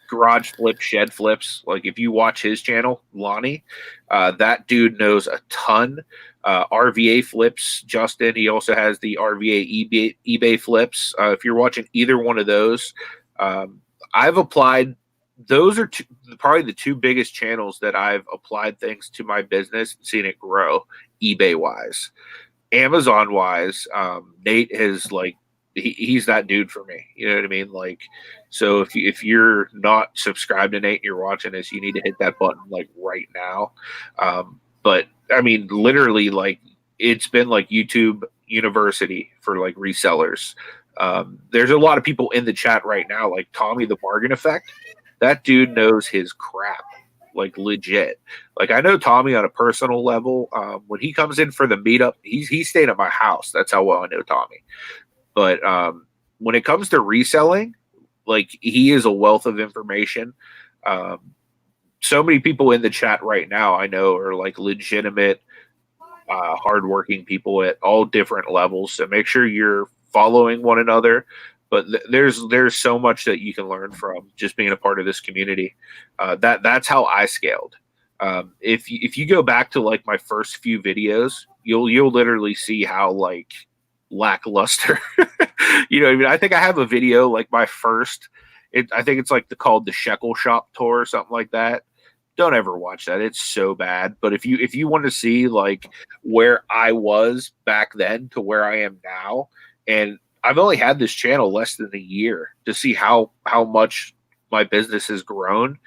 Garage Flip, Shed Flips. Like if you watch his channel, Lonnie, that dude knows a ton. RVA Flips, Justin, he also has the RVA eBay Flips. If you're watching either one of those, I've applied. Those are probably the two biggest channels that I've applied things to my business and seen it grow eBay wise. Amazon wise, Nate has like he's that dude for me. You know what I mean? Like, so if you're not subscribed to Nate and you're watching this, you need to hit that button like right now. But I mean, literally, like it's been like YouTube University for like resellers. There's a lot of people in the chat right now, like Tommy the Bargain Effect. That dude knows his crap, like legit. Like I know Tommy on a personal level. When he comes in for the meetup, he's staying at my house. That's how well I know Tommy. But when it comes to reselling, like he is a wealth of information. So many people in the chat right now I know are like legitimate, hardworking people at all different levels. So make sure you're following one another. But there's so much that you can learn from just being a part of this community. That's how I scaled. If you go back to like my first few videos, you'll literally see how like lackluster. You know what I mean? I think I have a video like my first. I think it's like called the Shekel Shop tour or something like that. Don't ever watch that. It's so bad. But if you want to see like where I was back then to where I am now, and I've only had this channel less than a year to see how much my business has grown.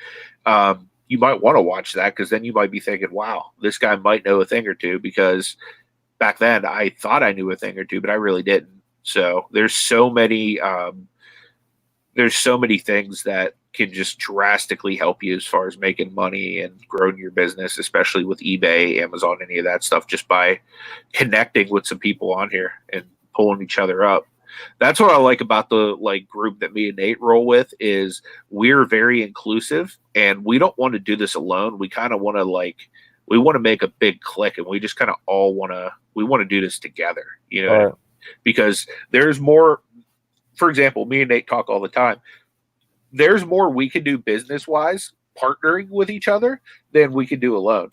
You might want to watch that because then you might be thinking, wow, this guy might know a thing or two, because back then I thought I knew a thing or two, but I really didn't. So there's so many things that can just drastically help you as far as making money and growing your business, especially with eBay, Amazon, any of that stuff, just by connecting with some people on here and pulling each other up. That's what I like about the like group that me and Nate roll with, is we're very inclusive and we don't want to do this alone. We kind of want to we want to make a big click, and we just kind of all want to do this together, you know, Right. Because there's more. For example, me and Nate talk all the time. There's more we can do business wise partnering with each other than we can do alone.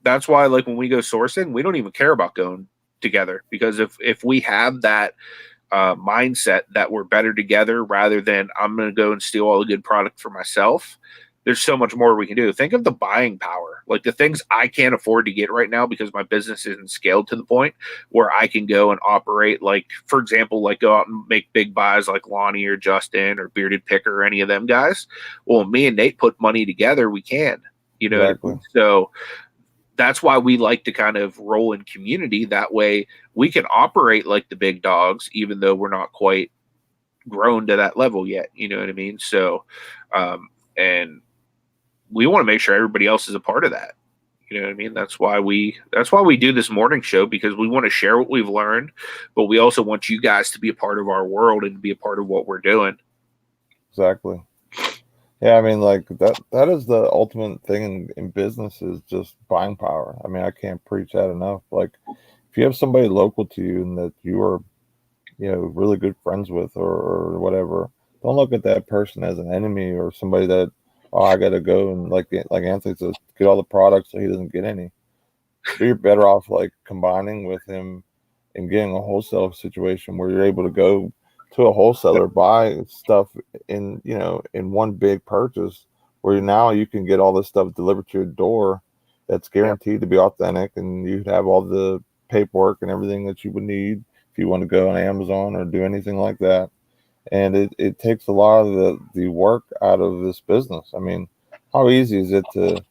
That's why like when we go sourcing, we don't even care about going together, because if we have that mindset that we're better together rather than I'm going to go and steal all the good product for myself, there's so much more we can do. Think of the buying power, like the things I can't afford to get right now because my business isn't scaled to the point where I can go and operate, like, for example, like go out and make big buys like Lonnie or Justin or Bearded Picker or any of them guys. Well, me and Nate put money together, we can, you know. Exactly. So that's why we like to kind of roll in community. That way we can operate like the big dogs, even though we're not quite grown to that level yet. You know what I mean? So, and we want to make sure everybody else is a part of that. You know what I mean? That's why we do this morning show, because we want to share what we've learned, but we also want you guys to be a part of our world and to be a part of what we're doing. Exactly. Yeah, I mean, like that is the ultimate thing in business, is just buying power. I mean, I can't preach that enough. Like, if you have somebody local to you and that you are, really good friends with, or whatever, don't look at that person as an enemy or somebody that, oh, I got to go and, like Anthony says, get all the products so he doesn't get any. But you're better off like combining with him and getting a wholesale situation where you're able to go to a wholesaler, buy stuff in one big purchase, where now you can get all this stuff delivered to your door that's guaranteed to be authentic, and you'd have all the paperwork and everything that you would need if you want to go on Amazon or do anything like that. And it takes a lot of the work out of this business. I mean, how easy is it to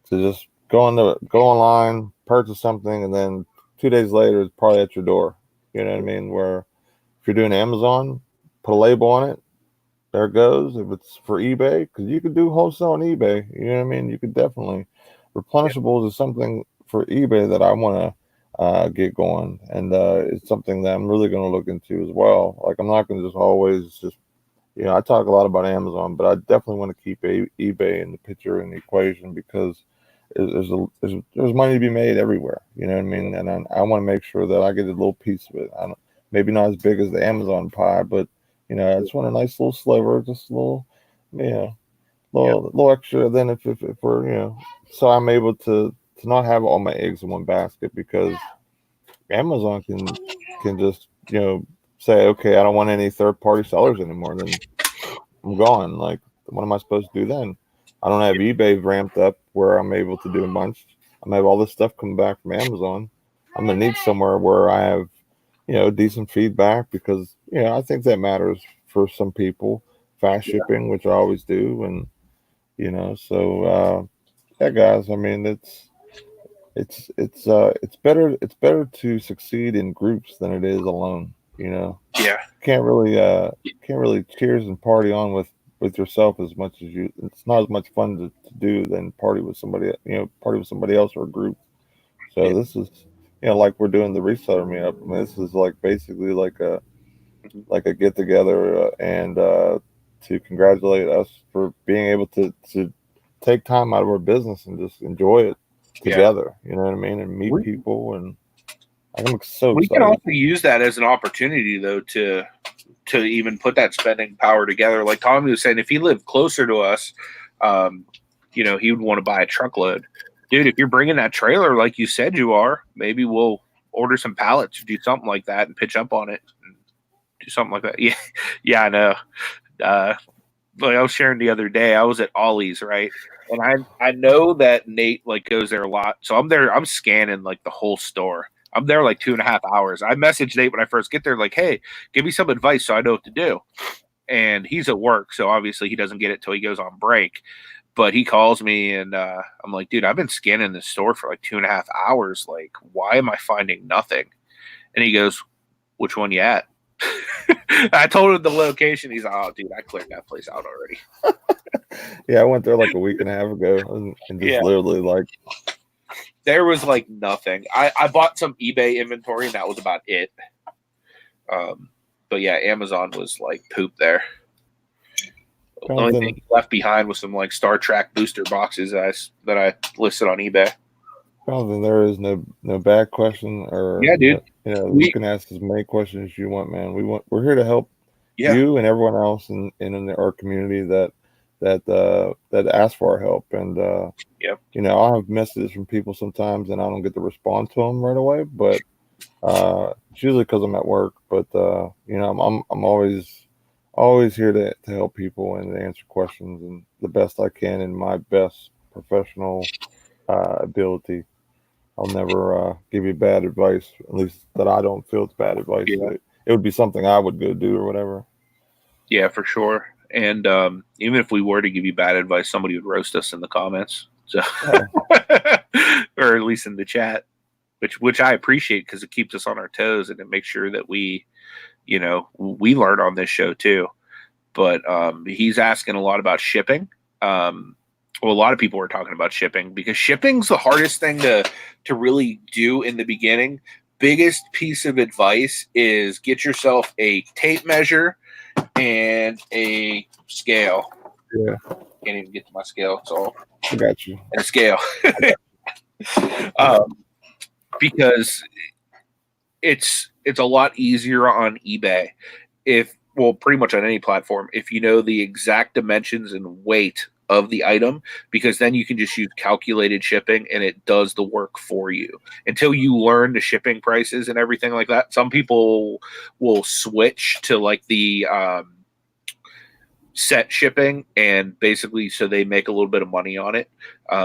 just go online, purchase something, and then 2 days later it's probably at your door. You know what I mean? Where if you're doing Amazon, put a label on it, there it goes. If it's for eBay, because you could do wholesale on eBay, you know what I mean? You could definitely. Replenishables is something for eBay that I want to get going, and it's something that I'm really going to look into as well. Like, I'm not going to just always just, I talk a lot about Amazon, but I definitely want to keep eBay in the picture and the equation, because there's money to be made everywhere. You know what I mean? And I want to make sure that I get a little piece of it. Maybe not as big as the Amazon pie, but I just want a nice little sliver, just a little, little extra. Then if we're, so I'm able to not have all my eggs in one basket, because Amazon can just say, okay, I don't want any third party sellers anymore. Then I'm gone. Like, what am I supposed to do then? I don't have eBay ramped up where I'm able to do a bunch. I'm gonna have all this stuff coming back from Amazon. I'm gonna need somewhere where I have, decent feedback, because I think that matters for some people. Fast shipping, which I always do, and so yeah, guys. I mean, it's better to succeed in groups than it is alone. Yeah. Can't really cheers and party on with yourself as much as you. It's not as much fun to do than party with somebody else or a group. So this is like we're doing the reseller meetup. I mean, this is like basically like a get together, and to congratulate us for being able to take time out of our business and just enjoy it together. You know what I mean? And meet people, and I'm so excited. We can also use that as an opportunity, though, to even put that spending power together. Like Tommy was saying, if he lived closer to us, he would want to buy a truckload. Dude, if you're bringing that trailer like you said you are, maybe we'll order some pallets, do something like that, and pitch up on it, and do something like that. Yeah, I know. Like I was sharing the other day, I was at Ollie's, right? And I know that Nate like goes there a lot. So I'm there, I'm scanning like the whole store. I'm there like 2.5 hours. I messaged Nate when I first get there, like, hey, give me some advice so I know what to do. And he's at work, so obviously he doesn't get it till he goes on break. But he calls me, and I'm like, dude, I've been scanning this store for like 2.5 hours. Like, why am I finding nothing? And he goes, which one you at? I told him the location. He's like, oh, dude, I cleared that place out already. Yeah, I went there like a week and a half ago, and just literally like, there was like nothing. I bought some eBay inventory, and that was about it. But yeah, Amazon was like poop there. The only thing left behind was some like Star Trek booster boxes that I listed on eBay. Jonathan, there is no bad question, or yeah, dude. You can ask as many questions as you want, man. We're here to help you and everyone else in our community that ask for our help. And I'll have messages from people sometimes, and I don't get to respond to them right away, but it's usually because I'm at work. But I'm always here to help people and answer questions and the best I can in my best professional ability. I'll never give you bad advice, at least that I don't feel it's bad advice. Yeah. It would be something I would go do or whatever. Yeah, for sure. And even if we were to give you bad advice, somebody would roast us in the comments. So, or at least in the chat, which I appreciate, because it keeps us on our toes and it makes sure that we learn on this show too. But he's asking a lot about shipping. well, a lot of people were talking about shipping because shipping's the hardest thing to really do in the beginning. Biggest piece of advice is get yourself a tape measure and a scale. Yeah, Can't even get to my scale. It's all I got you. and a scale. Because it's a lot easier on eBay pretty much on any platform if you know the exact dimensions and weight of the item, because then you can just use calculated shipping and it does the work for you until you learn the shipping prices and everything like that. Some people will switch to like the set shipping, and basically so they make a little bit of money on it.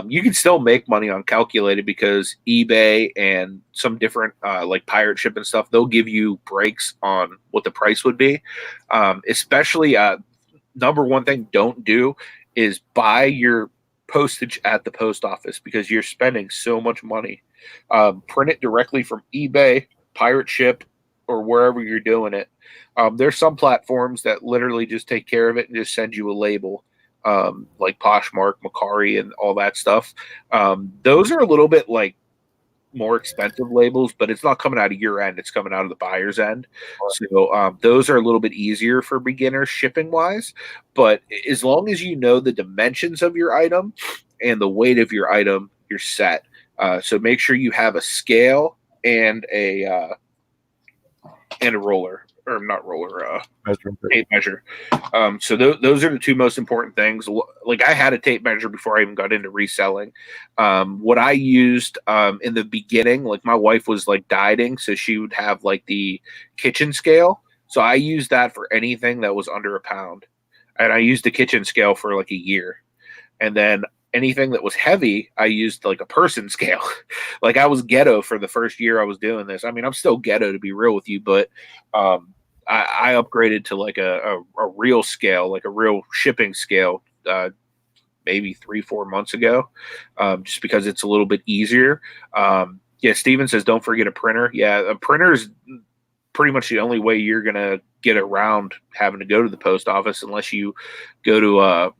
You can still make money on calculated because eBay and some different like pirate ship and stuff, they'll give you breaks on what the price would be. Especially number one thing don't do is buy your postage at the post office because you're spending so much money. Print it directly from eBay, pirate ship, or wherever you're doing it. There's some platforms that literally just take care of it and just send you a label, like Poshmark, Macari, and all that stuff. Those are a little bit like more expensive labels, but it's not coming out of your end; it's coming out of the buyer's end. So those are a little bit easier for beginners shipping wise. But as long as you know the dimensions of your item and the weight of your item, you're set. So make sure you have a scale and a roller, or not roller, tape measure. So those are the two most important things. Like I had a tape measure before I even got into reselling. What I used in the beginning, like my wife was like dieting, so she would have like the kitchen scale. So I used that for anything that was under a pound, and I used the kitchen scale for like a year, and then anything that was heavy, I used like a person scale. Like I was ghetto for the first year I was doing this. I mean, I'm still ghetto to be real with you, but I upgraded to like a real scale, like a real shipping scale, maybe 3-4 months ago, just because it's a little bit easier. Yeah, Steven says, don't forget a printer. Yeah, a printer is pretty much the only way you're going to get around having to go to the post office unless you go to a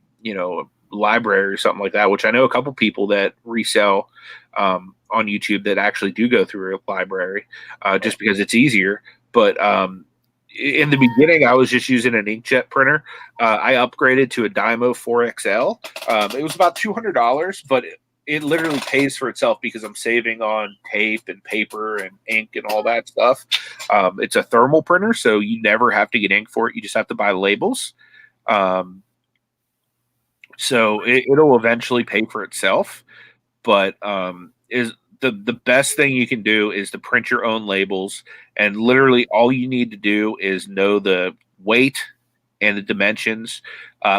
library or something like that, which I know a couple people that resell on YouTube that actually do go through a library just because it's easier. But in the beginning, I was just using an inkjet printer. I upgraded to a Dymo 4XL. It was about $200, but it literally pays for itself because I'm saving on tape and paper and ink and all that stuff. It's a thermal printer, so you never have to get ink for it. You just have to buy labels. So it'll eventually pay for itself, but is the best thing you can do is to print your own labels, and literally all you need to do is know the weight and the dimensions.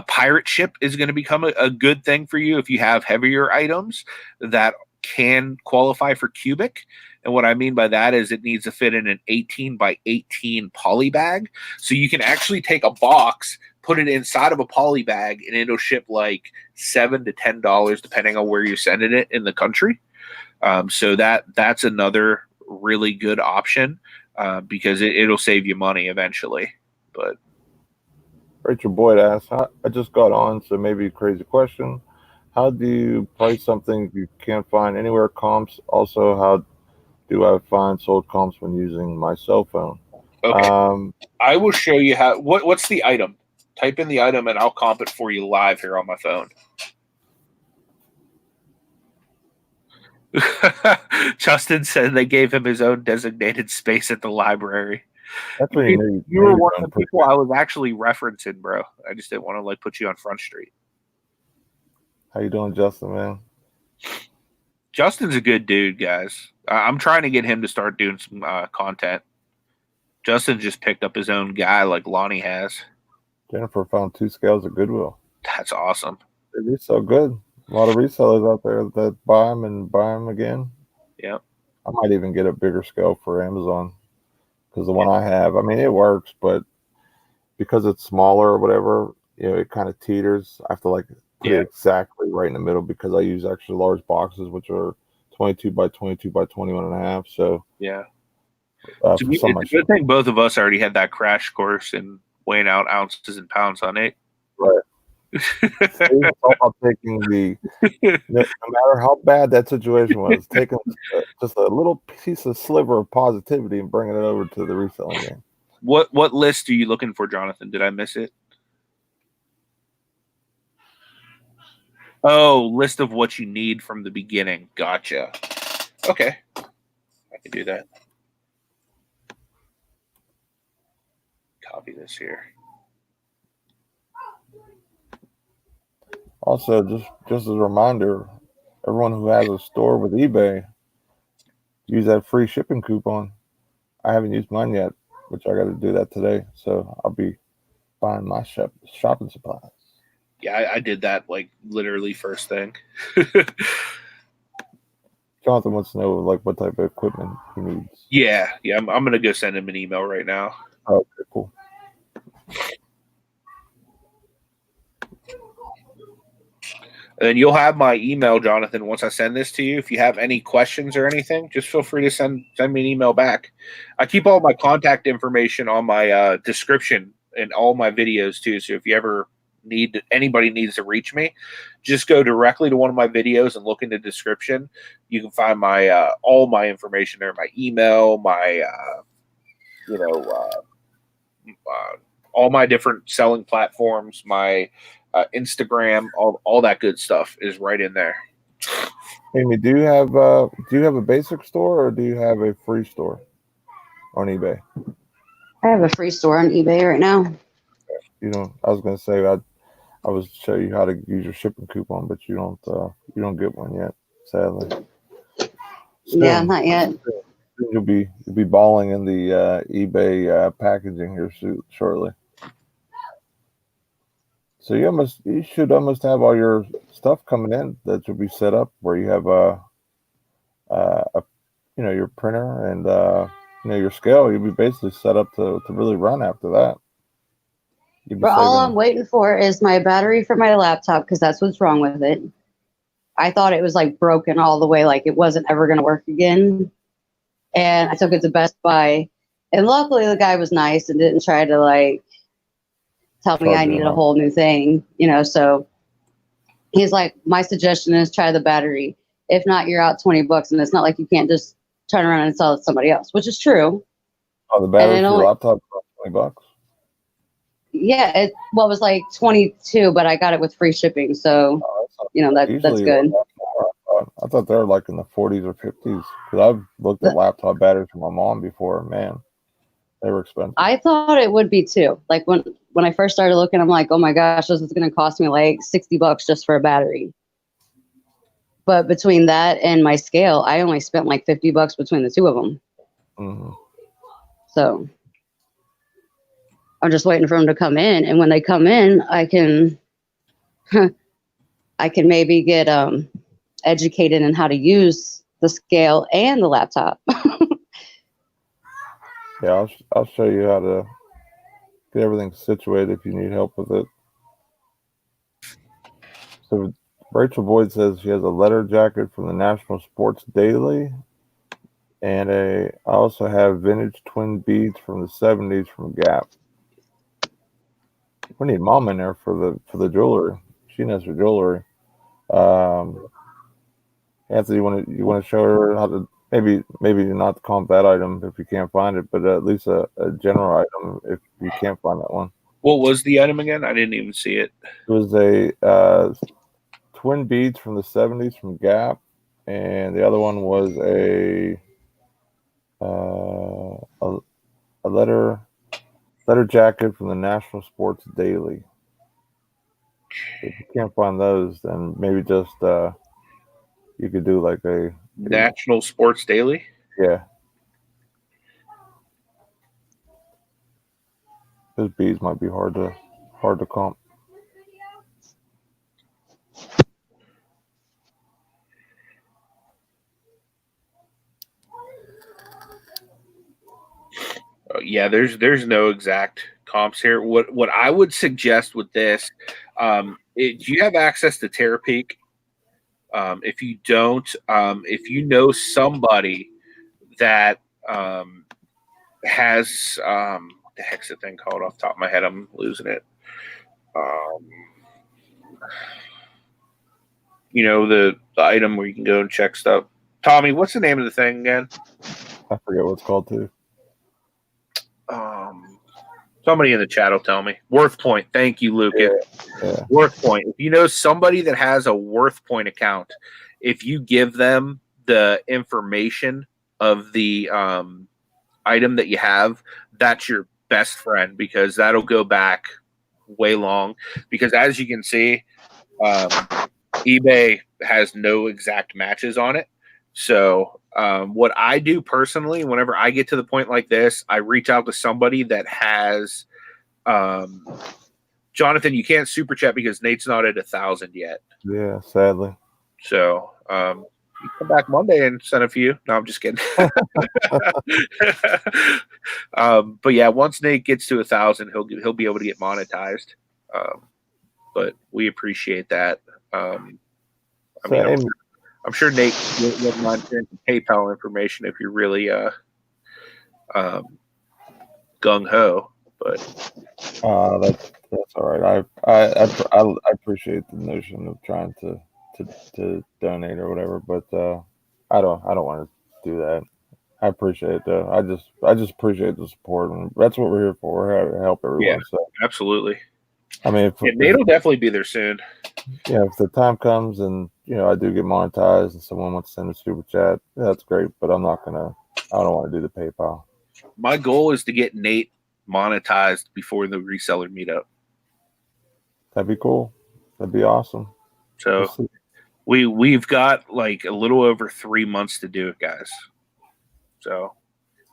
Pirate ship is going to become a good thing for you if you have heavier items that can qualify for cubic. And what I mean by that is it needs to fit in an 18 by 18 poly bag. So you can actually take a box, put it inside of a poly bag, and it'll ship like $7 to $10 depending on where you're sending it in the country. So that's another really good option because it'll save you money eventually. But Rachel Boyd asks, I just got on, so maybe a crazy question. How do you price something you can't find anywhere comps? Also, how do I find sold comps when using my cell phone? Okay. I will show you how. What's the item? Type in the item and I'll comp it for you live here on my phone. Justin said they gave him his own designated space at the library. That's what you were one of the people I was actually referencing, bro. I just didn't want to like put you on Front Street. How you doing, Justin, man? Justin's a good dude, guys. I'm trying to get him to start doing some content. Justin just picked up his own guy like Lonnie has. Jennifer found 2 scales at Goodwill. That's awesome. They're so good. A lot of resellers out there that buy them and buy them again. Yeah. I might even get a bigger scale for Amazon because the one I have, I mean, it works, but because it's smaller or whatever, it kind of teeters. I have to like put it exactly right in the middle because I use extra large boxes, which are 22 by 22 by 21 and a half. So yeah. It's a good thing both of us already had that crash course in weighing out ounces and pounds on it. Right. It's all about taking no matter how bad that situation was, taking just a little piece of sliver of positivity and bringing it over to the reselling game. What list are you looking for, Jonathan? Did I miss it? Oh, list of what you need from the beginning. Gotcha. Okay. I can do that. Copy this here. Also, just as a reminder, everyone who has a store with eBay, use that free shipping coupon. I haven't used mine yet, which I got to do that today. So I'll be buying my shopping supplies. Yeah, I did that like literally first thing. Jonathan wants to know like what type of equipment he needs. Yeah. I'm gonna go send him an email right now. Oh, okay, cool. And then you'll have my email, Jonathan, once I send this to you. If you have any questions or anything, just feel free to send me an email back. I keep all my contact information on my description and all my videos too. So if you ever anybody needs to reach me, just go directly to one of my videos and look in the description. You can find my all my information there, my email, my all my different selling platforms, my Instagram, all that good stuff is right in there. Amy, do you have a basic store or do you have a free store on eBay? I have a free store on eBay right now. I was gonna say I was show you how to use your shipping coupon, but you don't get one yet, sadly. Soon, Yeah, not yet. You'll be balling in the eBay packaging here shortly. So you should almost have all your stuff coming in that should be set up where you have your printer and your scale. You'll be basically set up to really run after that. But all I'm waiting for is my battery for my laptop because that's what's wrong with it. I thought it was like broken all the way, like it wasn't ever going to work again. And I took it to Best Buy, and luckily the guy was nice and didn't try to like tell me I needed a whole new thing, So he's like, my suggestion is try the battery. If not, you're out $20, and it's not like you can't just turn around and sell it to somebody else, which is true. Oh, the battery for your laptop cost $20. Yeah, it was like 22, but I got it with free shipping, so that's good. I thought they were like in the 40s or 50s because I've looked at laptop batteries for my mom before. Man, they were expensive. I thought it would be too. Like when I first started looking, I'm like, oh my gosh, this is going to cost me like $60 just for a battery. But between that and my scale, I only spent like $50 between the two of them. Mm-hmm. So I'm just waiting for them to come in, and when they come in, I can maybe get educated in how to use the scale and the laptop. Yeah, I'll show you how to get everything situated if you need help with it. So Rachel Boyd says she has a letter jacket from the National Sports Daily, and I also have vintage twin beads from the 70s from Gap. We need Mom in there for the jewelry. She knows her jewelry. Anthony, you want to show her how to maybe not comp that item if you can't find it, but at least a general item if you can't find that one. What was the item again? I didn't even see it. It was a twin beads from the 70s from Gap, and the other one was a letter jacket from the National Sports Daily. If you can't find those, then maybe just you could do like a National Sports Daily. Yeah. Those beads might be hard to comp. Yeah, there's no exact comps here. What I would suggest with this, do you have access to Terapeak? If you don't, if you know somebody that has the heck's the thing called off the top of my head, I'm losing it. the item where you can go and check stuff. Tommy, what's the name of the thing again? I forget what it's called too. Somebody in the chat will tell me. Worth Point. Thank you, Lucas. Yeah. Worth Point. If you know somebody that has a Worth Point account, if you give them the information of the item that you have, that's your best friend, because that'll go back way long. Because as you can see, eBay has no exact matches on it. So what I do personally, whenever I get to the point like this, I reach out to somebody that has Jonathan, you can't super chat because Nate's not at 1,000 yet. Yeah, sadly. So you come back Monday and send a few. No, I'm just kidding. But yeah, once Nate gets to 1,000, he'll be able to get monetized. But we appreciate that. I'm sure Nate wouldn't mind sharing some PayPal information if you're really gung ho. But that's all right. I appreciate the notion of trying to donate or whatever, but I don't want to do that. I appreciate it though. I just appreciate the support, and that's what we're here for. We're here to help everyone. Yeah, so absolutely. I mean, Nate will definitely be there soon. Yeah, if the time comes and I do get monetized and someone wants to send a super chat, that's great. But I don't want to do the PayPal. My goal is to get Nate monetized before the reseller meetup. That'd be cool. That'd be awesome. So we've got like a little over 3 months to do it, guys. So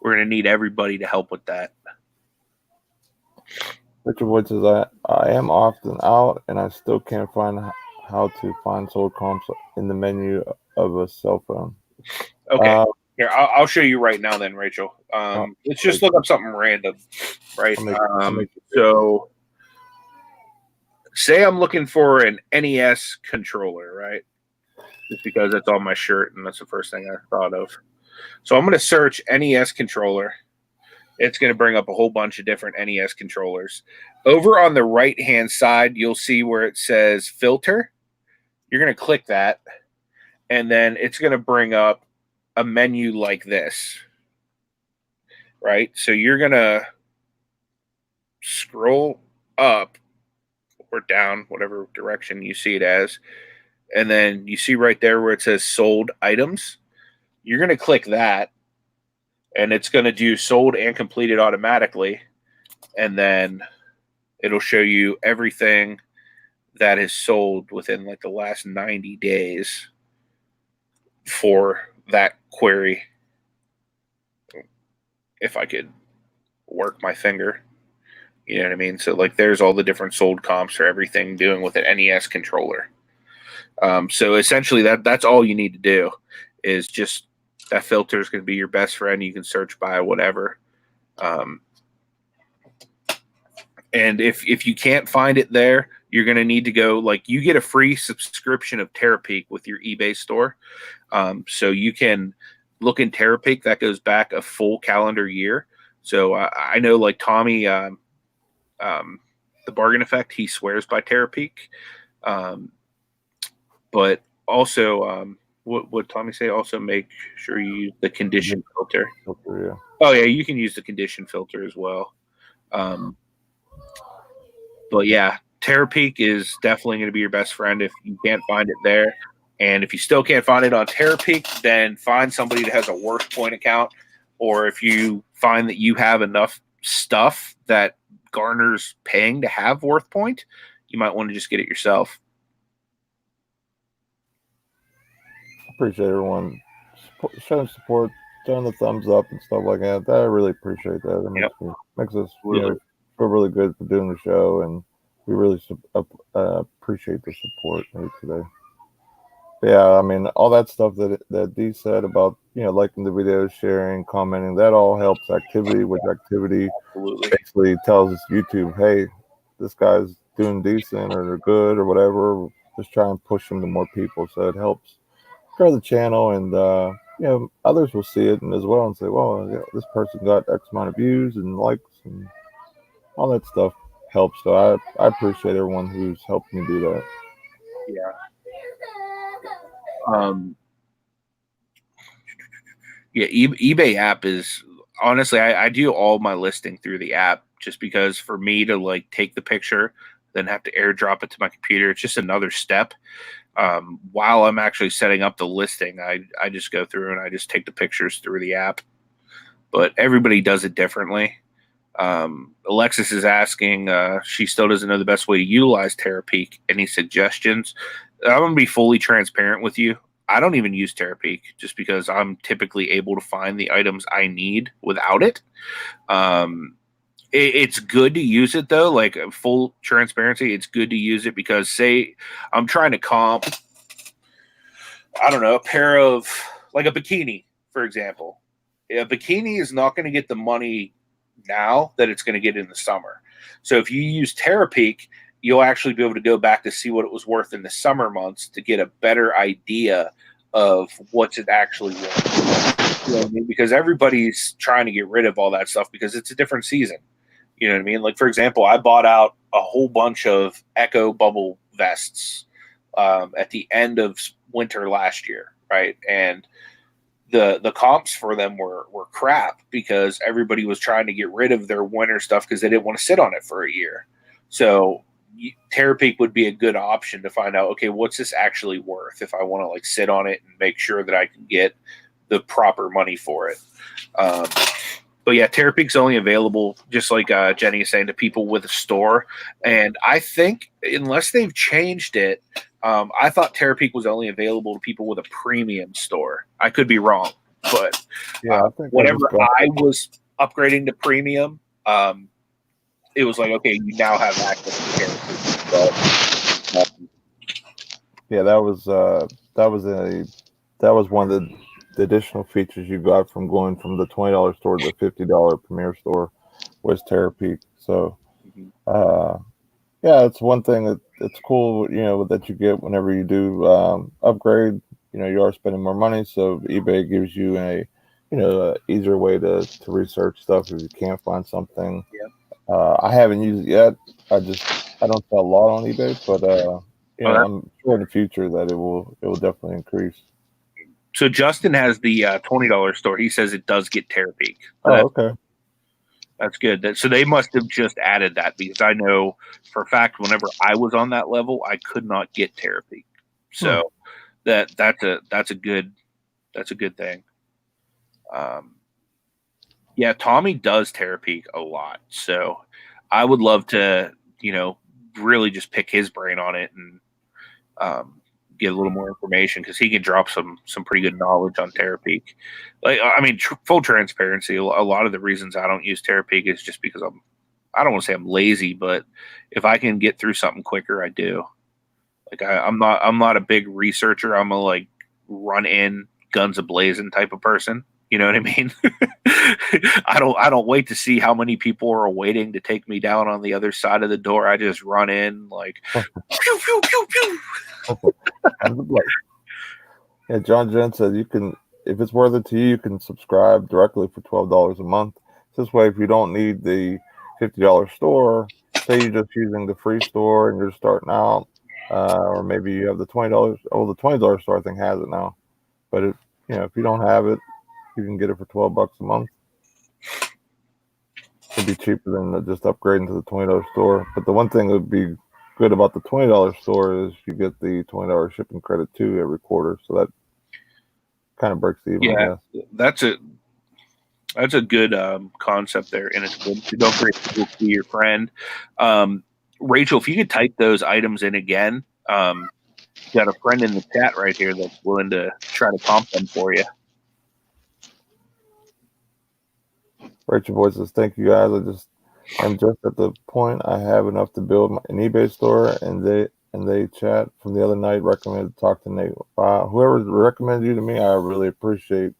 we're gonna need everybody to help with that. Richard Wood says, I am often out and I still can't find how to find sold comps in the menu of a cell phone. Okay. Here, I'll show you right now then, Rachel. Let's just look up something random, right? So say I'm looking for an NES controller, right? Just because it's on my shirt and that's the first thing I thought of. So I'm going to search NES controller. It's going to bring up a whole bunch of different NES controllers. Over on the right-hand side, you'll see where it says filter. You're going to click that, and then it's going to bring up a menu like this, right? So you're going to scroll up or down, whatever direction you see it as, and then you see right there where it says sold items. You're going to click that, and it's going to do sold and completed automatically. And then it'll show you everything that is sold within like the last 90 days for that query. If I could work my finger, you know what I mean? So like there's all the different sold comps for everything doing with an NES controller. So essentially that's all you need to do is just that filter is going to be your best friend. You can search by whatever. And if you can't find it there, you're going to need to go, like, you get a free subscription of Terapeak with your eBay store. So you can look in Terapeak. That goes back a full calendar year. So I know, like, Tommy, the Bargain Effect, he swears by Terapeak. But also, what Tommy say? Also make sure you use the condition filter. Yeah. Oh, yeah, you can use the condition filter as well. But yeah, Terapeak is definitely going to be your best friend if you can't find it there. And if you still can't find it on Terapeak, then find somebody that has a Worth Point account. Or if you find that you have enough stuff that garners paying to have Worth Point, you might want to just get it yourself. Appreciate everyone showing support, showing the thumbs up and stuff like that. I really appreciate that. It makes us feel really good for doing the show, and we really appreciate the support today. But yeah, I mean, all that stuff that Dee said about liking the videos, sharing, commenting, that all helps activity. Which activity basically tells YouTube, hey, this guy's doing decent or they're good or whatever. Just try and push them to more people, so it helps grow the channel, and others will see it and as well and say, well, this person got X amount of views and likes and all that stuff helps. So I appreciate everyone who's helped me do that. Yeah. Yeah, eBay app is honestly, I do all my listing through the app just because for me to like take the picture, then have to airdrop it to my computer, it's just another step. While I'm actually setting up the listing, I just go through and I just take the pictures through the app. But everybody does it differently. Alexis is asking, she still doesn't know the best way to utilize Terapeak. Any suggestions? I'm going to be fully transparent with you. I don't even use Terapeak just because I'm typically able to find the items I need without it. It's good to use it though, like full transparency. It's good to use it because say I'm trying to comp, I don't know, a pair of like a bikini, for example. A bikini is not going to get the money now that it's going to get in the summer. So if you use Terapeak, you'll actually be able to go back to see what it was worth in the summer months to get a better idea of what's it actually worth. You know what I mean? Because everybody's trying to get rid of all that stuff because it's a different season. You know what I mean? Like, for example, I bought out a whole bunch of Echo bubble vests at the end of winter last year, right? And the comps for them were crap because everybody was trying to get rid of their winter stuff because they didn't want to sit on it for a year. So Terapeak would be a good option to find out, okay, what's this actually worth if I want to like sit on it and make sure that I can get the proper money for it. But yeah, Terapeak's only available, just like Jenny is saying, to people with a store. And I think unless they've changed it, I thought Terapeak was only available to people with a premium store. I could be wrong, but Yeah, I think whenever I was upgrading to premium, it was like, okay, you now have access to Terapeak. But, yeah, that was one of the additional features you got from going from the $20 store to the $50 Premier store was Terapeak. So, yeah, it's one thing that it's cool, that you get whenever you do upgrade. You are spending more money, so eBay gives you a easier way to research stuff if you can't find something. Yeah. I haven't used it yet. I don't sell a lot on eBay, but I'm sure in the future that it will definitely increase. So Justin has the $20 store. He says it does get Terapeak. So okay. That's good. So they must have just added that because I know for a fact whenever I was on that level, I could not get Terapeak. So that's a good thing. Yeah, Tommy does Terapeak a lot. So I would love to, really just pick his brain on it and get a little more information because he can drop some pretty good knowledge on Terapeak. Like, I mean, full transparency, a lot of the reasons I don't use Terapeak is just because I don't want to say I'm lazy, but if I can get through something quicker, I do. Like I'm not a big researcher. I'm a like run in guns a blazing type of person. You know what I mean? I don't wait to see how many people are waiting to take me down on the other side of the door. I just run in like pew pew pew pew. Yeah, John Jen said you can, if it's worth it to you, you can subscribe directly for $12 a month. This way, if you don't need the $50 store, say you're just using the free store and you're starting out, or maybe you have the $20. Oh, the $20 store I think has it now. But if you don't have it, you can get it for $12 a month. It'd be cheaper than just upgrading to the $20 store. But the one thing that would be good about the $20 store is you get the $20 shipping credit too every quarter. So that kind of breaks even. Yeah, I guess. That's a good concept there, and it's good. So don't forget to be your friend. Rachel, if you could type those items in again, got a friend in the chat right here that's willing to try to comp them for you. Rachel Boy says, "Thank you guys. I'm just at the point I have enough to build an eBay store." And they chat from the other night recommended to talk to Nate. Whoever recommended you to me, I really appreciate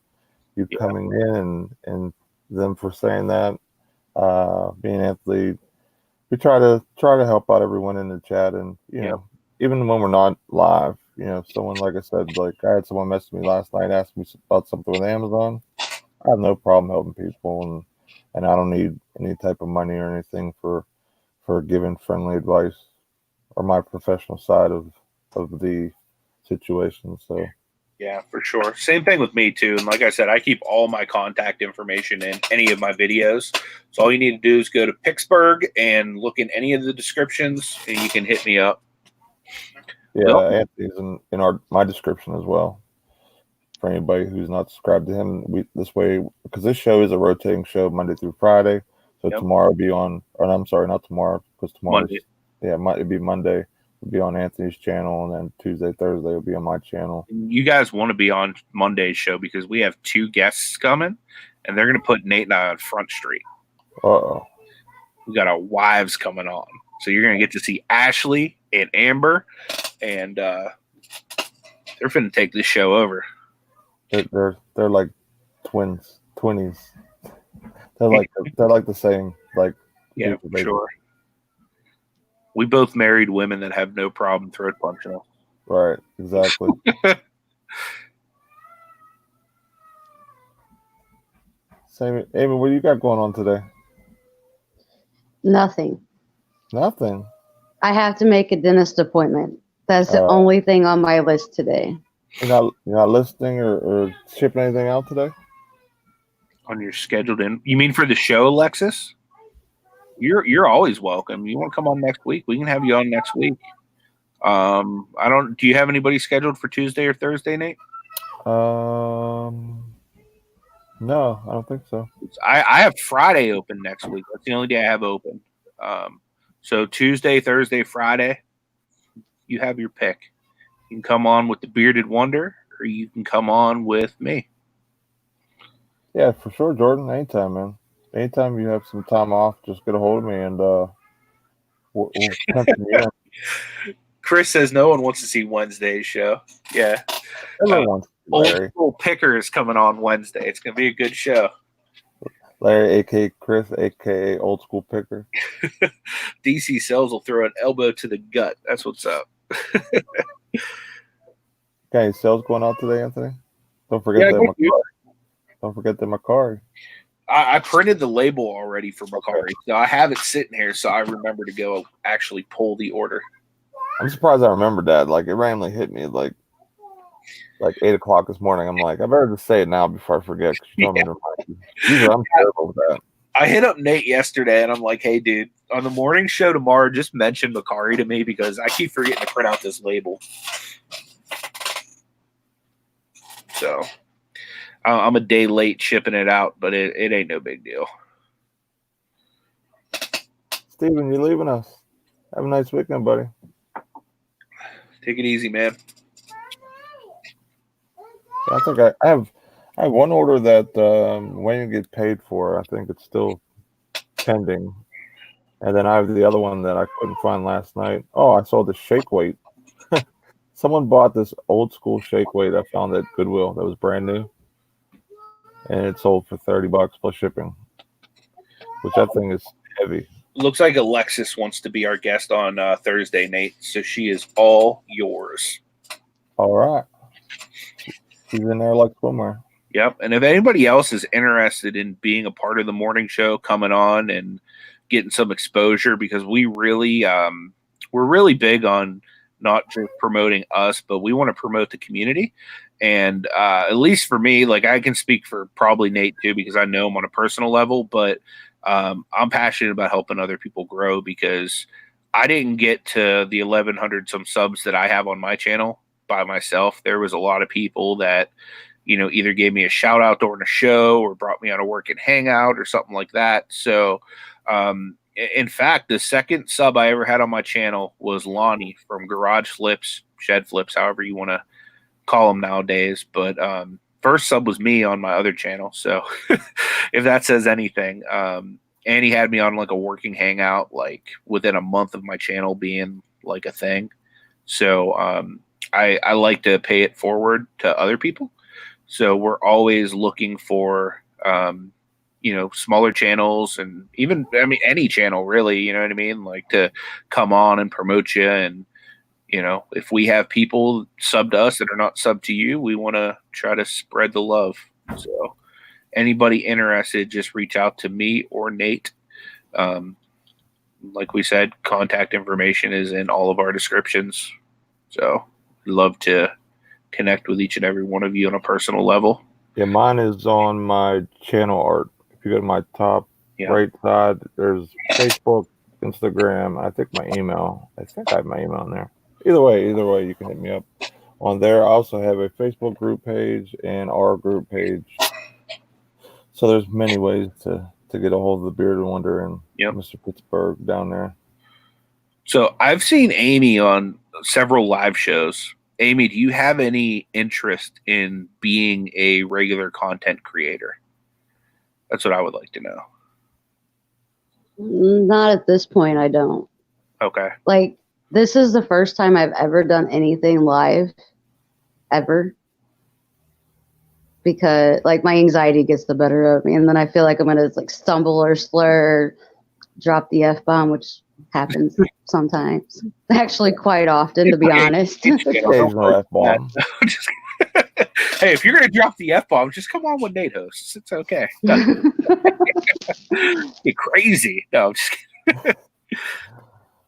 you coming in and them for saying that. Being Anthony, we try to help out everyone in the chat, and even when we're not live, someone, like I said, like I had someone message me last night, asked me about something with Amazon. I have no problem helping people, and I don't need any type of money or anything for giving friendly advice or my professional side of of the situation. So Yeah, for sure. Same thing with me too. And like I said, I keep all my contact information in any of my videos. So all you need to do is go to Picksburgh and look in any of the descriptions, and you can hit me up. yeah, Well, Anthony's in my description as well. For anybody who's not subscribed to him, this way, because this show is a rotating show Monday through Friday. So Yep. tomorrow will be on, or I'm sorry, not tomorrow, because tomorrow's Monday. it'd be Monday. It'll be on Anthony's channel, and then Tuesday, Thursday will be on my channel. You guys want to be on Monday's show because we have 2 guests coming, and they're going to put Nate and I on Front Street. Uh-oh. We got our wives coming on, so you're going to get to see Ashley and Amber, and they're finna take this show over. They're like twinnies. They're like the same. Like, yeah, for sure. We both married women that have no problem throat punching us. Right, exactly. Same, Amy, what do you got going on today? Nothing. Nothing. I have to make a dentist appointment. That's the only thing on my list today. You're not listing or shipping anything out today? On your scheduled in? You mean for the show, Alexis? You're always welcome. You want to come on next week? We can have you on next week. Do you have anybody scheduled for Tuesday or Thursday, Nate? No, I don't think so. I have Friday open next week. That's the only day I have open. So Tuesday, Thursday, Friday, you have your pick. You can come on with the Bearded Wonder, or you can come on with me. Yeah, for sure, Jordan. Anytime, man. Anytime you have some time off, just get a hold of me and we'll pencil you in. Chris says no one wants to see Wednesday's show. Yeah. Everyone wants to see Larry. Old School Picker is coming on Wednesday. It's going to be a good show. Larry, a.k.a. Chris, a.k.a. Old School Picker. DC Sells will throw an elbow to the gut. That's what's up. Got any sales going out today, Anthony? Don't forget that Macari. Don't forget the Macari. I printed the label already for Macari, so I have it sitting here, so I remember to go actually pull the order. I'm surprised I remembered that. Like, it randomly hit me like 8 o'clock this morning. I'm like, I better just say it now before I forget, because you told me to remind you. Usually I'm terrible with that. I hit up Nate yesterday, and I'm like, hey, dude, on the morning show tomorrow, just mention Macari to me, because I keep forgetting to print out this label. So I'm a day late shipping it out, but it ain't no big deal. Steven, you're leaving us. Have a nice weekend, buddy. Take it easy, man. I think I have one order that waiting to get paid for. I think it's still pending. And then I have the other one that I couldn't find last night. Oh, I saw the shake weight. Someone bought this old school shake weight I found at Goodwill that was brand new. And it sold for $30 plus shipping, which I think is heavy. Looks like Alexis wants to be our guest on Thursday, Nate. So she is all yours. All right. She's in there like swimwear. Yep. And if anybody else is interested in being a part of the morning show, coming on and getting some exposure, because we're really big on not just promoting us, but we want to promote the community. And at least for me, like, I can speak for probably Nate too, because I know him on a personal level, but I'm passionate about helping other people grow, because I didn't get to the 1,100 some subs that I have on my channel by myself. There was a lot of people that, either gave me a shout out during a show or brought me on a working hangout or something like that. So, in fact, the second sub I ever had on my channel was Lonnie from Garage Flips, Shed Flips, however you want to call them nowadays. But first sub was me on my other channel. So if that says anything, and he had me on like a working hangout, like within a month of my channel being like a thing. So I like to pay it forward to other people. So we're always looking for, smaller channels, and even, any channel really, you know what I mean? Like, to come on and promote you. And, if we have people sub to us that are not subbed to you, we want to try to spread the love. So anybody interested, just reach out to me or Nate. Like we said, contact information is in all of our descriptions. So love to connect with each and every one of you on a personal level. Yeah, mine is on my channel art. If you go to my top right side, there's Facebook, Instagram, I think my email. I think I have my email in there. Either way, you can hit me up on there. I also have a Facebook group page and our group page. So there's many ways to get a hold of the Bearded Wonder and Mr. Picksburgh down there. So I've seen Amy on several live shows. Amy, do you have any interest in being a regular content creator? That's what I would like to know. Not at this point, I don't. Okay. Like, this is the first time I've ever done anything live, ever. Because, like, my anxiety gets the better of me, and then I feel like I'm going to, like, stumble or slur, drop the F-bomb, which happens sometimes. Actually, quite often, to be honest. Occasional F-bomb. Hey, if you're going to drop the F-bomb, just come on with Nate hosts. It's okay. You're crazy. No, I'm just kidding.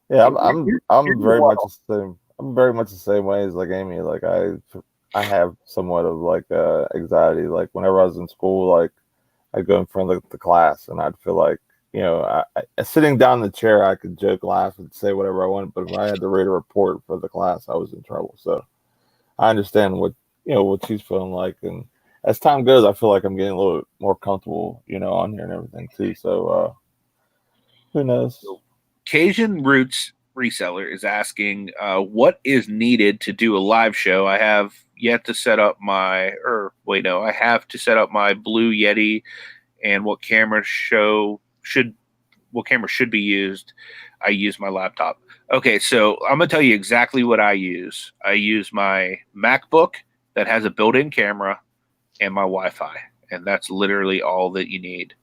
Yeah, I'm very much the same. I'm very much the same way as like Amy. Like I have somewhat of like anxiety. Like whenever I was in school, like I'd go in front of the class and I'd feel like, you know, I sitting down in the chair, I could joke, laugh, and say whatever I wanted. But if I had to read a report for the class, I was in trouble. So I understand what she's feeling like, and as time goes, I feel like I'm getting a little more comfortable, on here and everything too. So who knows? Cajun Roots Reseller is asking, what is needed to do a live show? I have yet to set up I have to set up my Blue Yeti and what camera should be used. I use my laptop. Okay, so I'm going to tell you exactly what I use. I use my MacBook that has a built-in camera and my Wi-Fi, and that's literally all that you need.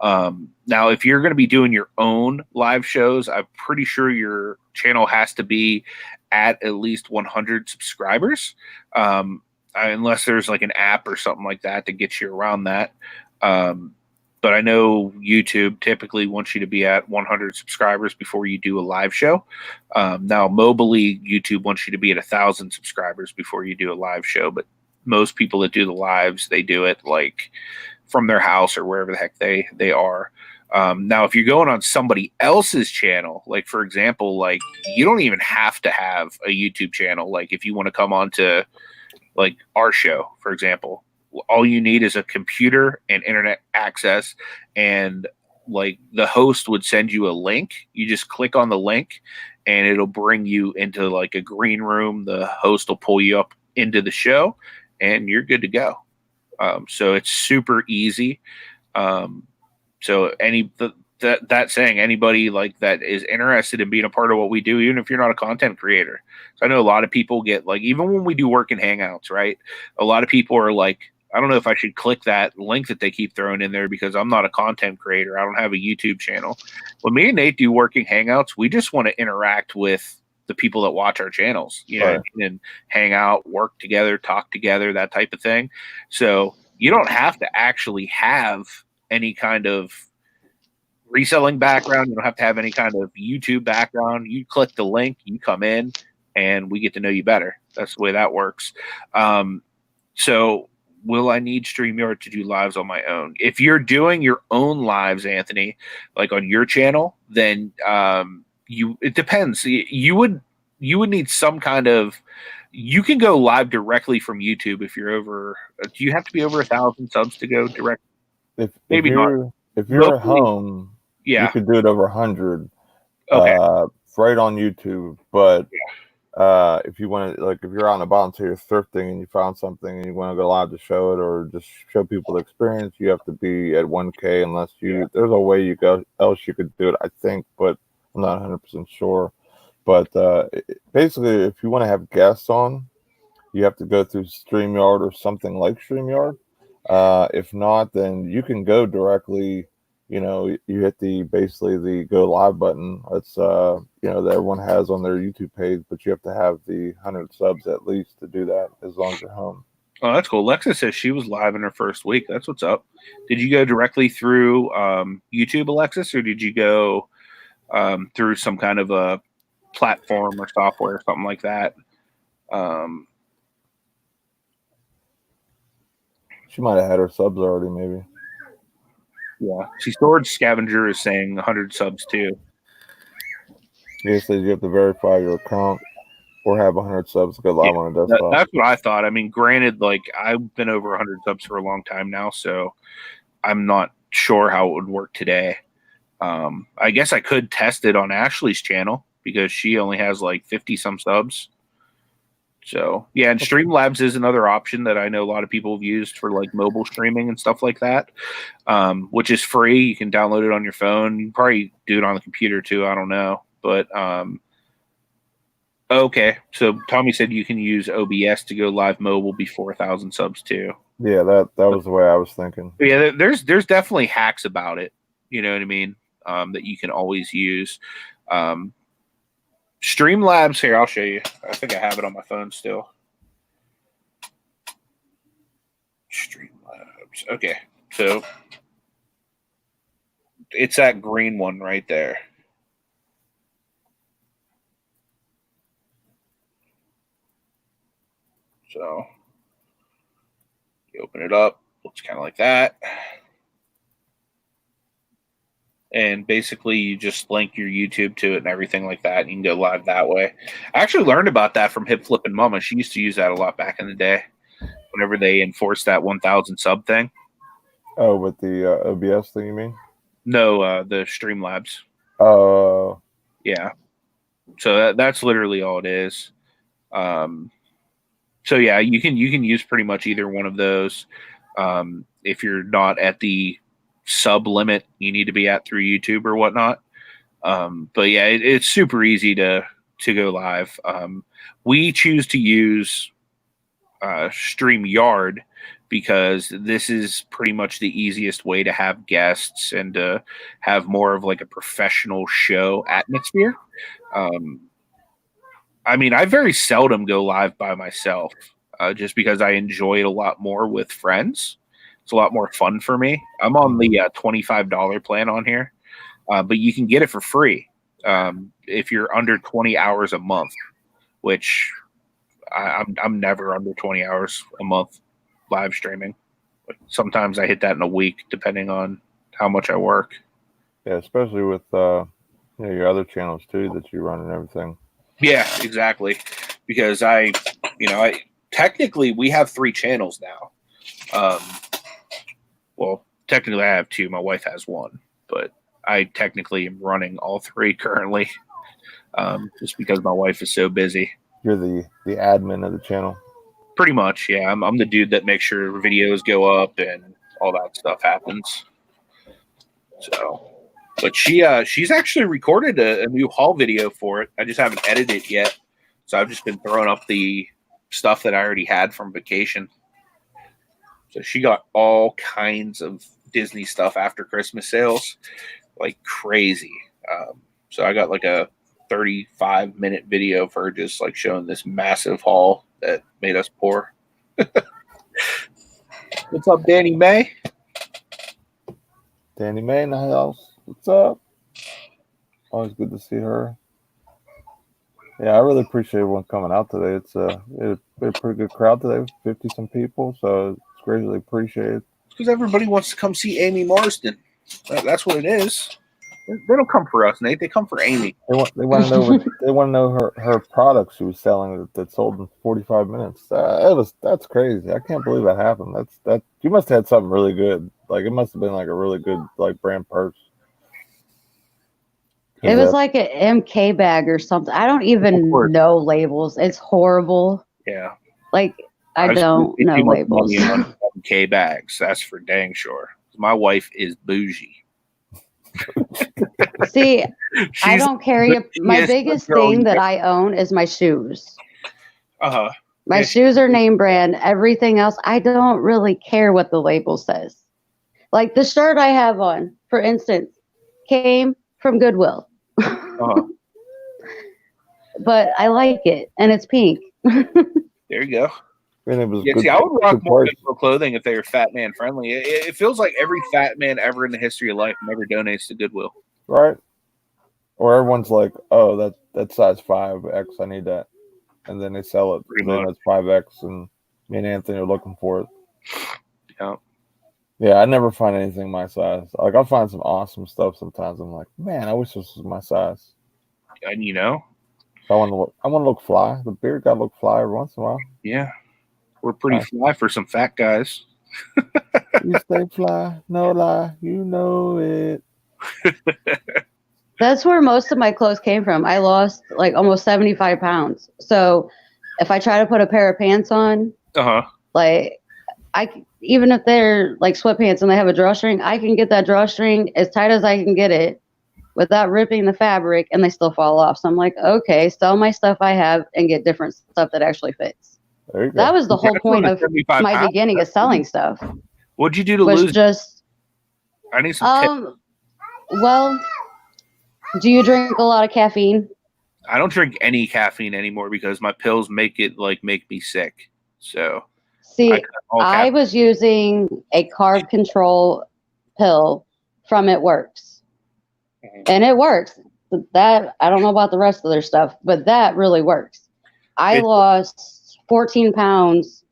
Now, if you're going to be doing your own live shows, I'm pretty sure your channel has to be at least 100 subscribers, unless there's like an app or something like that gets you around that. But I know YouTube typically wants you to be at 100 subscribers before you do a live show. Now, mobily, YouTube wants you to be at 1,000 subscribers before you do a live show. But most people that do the lives, they do it like from their house or wherever the heck they are. Now, if you're going on somebody else's channel, like for example, like you don't even have to have a YouTube channel. Like if you want to come on to like our show, for example, all you need is a computer and internet access, and like the host would send you a link. You just click on the link and it'll bring you into like a green room. The host will pull you up into the show and you're good to go. So it's super easy. So that saying, anybody like that is interested in being a part of what we do, even if you're not a content creator. So I know a lot of people get like, even when we do work in Hangouts, right? A lot of people are like, I don't know if I should click that link that they keep throwing in there because I'm not a content creator. I don't have a YouTube channel. When me and Nate do working Hangouts, we just want to interact with the people that watch our channels, Right. and hang out, work together, talk together, that type of thing. So you don't have to actually have any kind of reselling background. You don't have to have any kind of YouTube background. You click the link, you come in, and we get to know you better. That's the way that works. So will I need StreamYard to do lives on my own? If you're doing your own lives, Anthony, like on your channel, then it depends. You would need some kind of. You can go live directly from YouTube if you're over. Do you have to be over 1,000 subs to go direct? If not. If you're at home, yeah, you could do it over 100. Okay. Right on YouTube, but if you want to, like, if you're out and about until you're thrifting and you found something and you want to go live to show it or just show people the experience, you have to be at 1K unless there's a way else you could do it, I think, but I'm not 100% sure. But basically, if you want to have guests on, you have to go through StreamYard or something like StreamYard. If not, then you can go directly. You hit basically the go live button. That's that everyone has on their YouTube page, but you have to have the 100 subs at least to do that as long as you're home. Oh, that's cool. Lexa says she was live in her first week. That's what's up. Did you go directly through YouTube, Alexis, or did you go through some kind of a platform or software or something like that? She might have had her subs already, maybe. Yeah. See, Storage Scavenger is saying 100 subs too. Yeah, it says you have to verify your account or have 100 subs to go live on a desktop. That's what I thought. I mean, granted, like I've been over 100 subs for a long time now, so I'm not sure how it would work today. I guess I could test it on Ashley's channel because she only has like 50 some subs. So yeah, and Streamlabs is another option that I know a lot of people have used for like mobile streaming and stuff like that, which is free. You can download it on your phone. You can probably do it on the computer too. I don't know, but okay. So Tommy said you can use OBS to go live mobile before 1,000 subs too. Yeah, that was the way I was thinking. But yeah, there's definitely hacks about it. You know what I mean? That you can always use. Streamlabs, here, I'll show you. I think I have it on my phone still. Streamlabs. Okay, so it's that green one right there. So you open it up, looks kind of like that. And basically you just link your YouTube to it and everything like that. And you can go live that way. I actually learned about that from Hip Flippin' Mama. She used to use that a lot back in the day whenever they enforced that 1,000 sub thing. Oh, with the OBS thing, you mean? No, the Streamlabs. Oh. Yeah. So that's literally all it is. So yeah, you can use pretty much either one of those. If you're not at the sub limit you need to be at through YouTube or whatnot. But yeah, it's super easy to go live. We choose to use StreamYard because this is pretty much the easiest way to have guests and to have more of like a professional show atmosphere. I mean, I very seldom go live by myself just because I enjoy it a lot more with friends. It's a lot more fun for me. I'm on the $25 plan on here, but you can get it for free if you're under 20 hours a month, which I'm never under 20 hours a month live streaming. Sometimes I hit that in a week, depending on how much I work. Yeah, especially with your other channels too that you run and everything. Yeah, exactly. Because I technically we have 3 channels now. Well, technically I have 2. My wife has 1, but I technically am running all 3 currently, just because my wife is so busy. You're the admin of the channel. Pretty much, yeah. I'm the dude that makes sure videos go up and all that stuff happens. So, but she's actually recorded a new haul video for it. I just haven't edited it yet, so I've just been throwing up the stuff that I already had from vacation. So she got all kinds of Disney stuff after Christmas sales, like crazy. So I got like a 35-minute video of her just like showing this massive haul that made us poor. What's up, Danny May? Danny May in the house. What's up? Always good to see her. Yeah, I really appreciate everyone coming out today. It's a pretty good crowd today, 50 some people, so it's greatly appreciated. Because everybody wants to come see Amy Marsden. That's what it is. They don't come for us, Nate. They come for Amy. They want to know her products she was selling that sold in 45 minutes. That's crazy. I can't believe that happened. You must have had something really good. Like it must have been like a really good like brand purse. It was like an MK bag or something. I don't even know labels. It's horrible. Yeah. Like I don't know labels. MK bags. That's for dang sure. My wife is bougie. See, I don't carry my biggest thing that I own is my shoes. My shoes are name brand. Everything else, I don't really care what the label says. Like the shirt I have on, for instance, came from Goodwill. But I like it, and it's pink. There you go. And it was I would rock more Goodwill clothing if they were fat man friendly. It feels like every fat man ever in the history of life never donates to Goodwill. Right. Or everyone's like, oh, that's size 5X. I need that. and then they sell it. Pretty Then much. it's 5X, and me and Anthony are looking for it. Yeah. Yeah, I never find anything my size. Like, I'll find some awesome stuff sometimes. I'm like, man, I wish this was my size. And you know, I want to look fly. The beard got to look fly every once in a while. yeah, we're pretty fly for some fat guys. You stay fly, no lie, you know it. That's where most of my clothes came from. I lost like almost 75 pounds. So if I try to put a pair of pants on, like even if they're like sweatpants and they have a drawstring, I can get that drawstring as tight as I can get it without ripping the fabric, and they still fall off. So I'm like, okay, sell my stuff I have and get different stuff that actually fits. There you go. That was the whole point of my beginning of selling stuff. What'd you do to lose? I need some tips. Well, do you drink a lot of caffeine? I don't drink any caffeine anymore because my pills make me sick. So see, I was using a carb control pill from It Works, and it works. That I don't know about the rest of their stuff, but that really works. I lost 14 pounds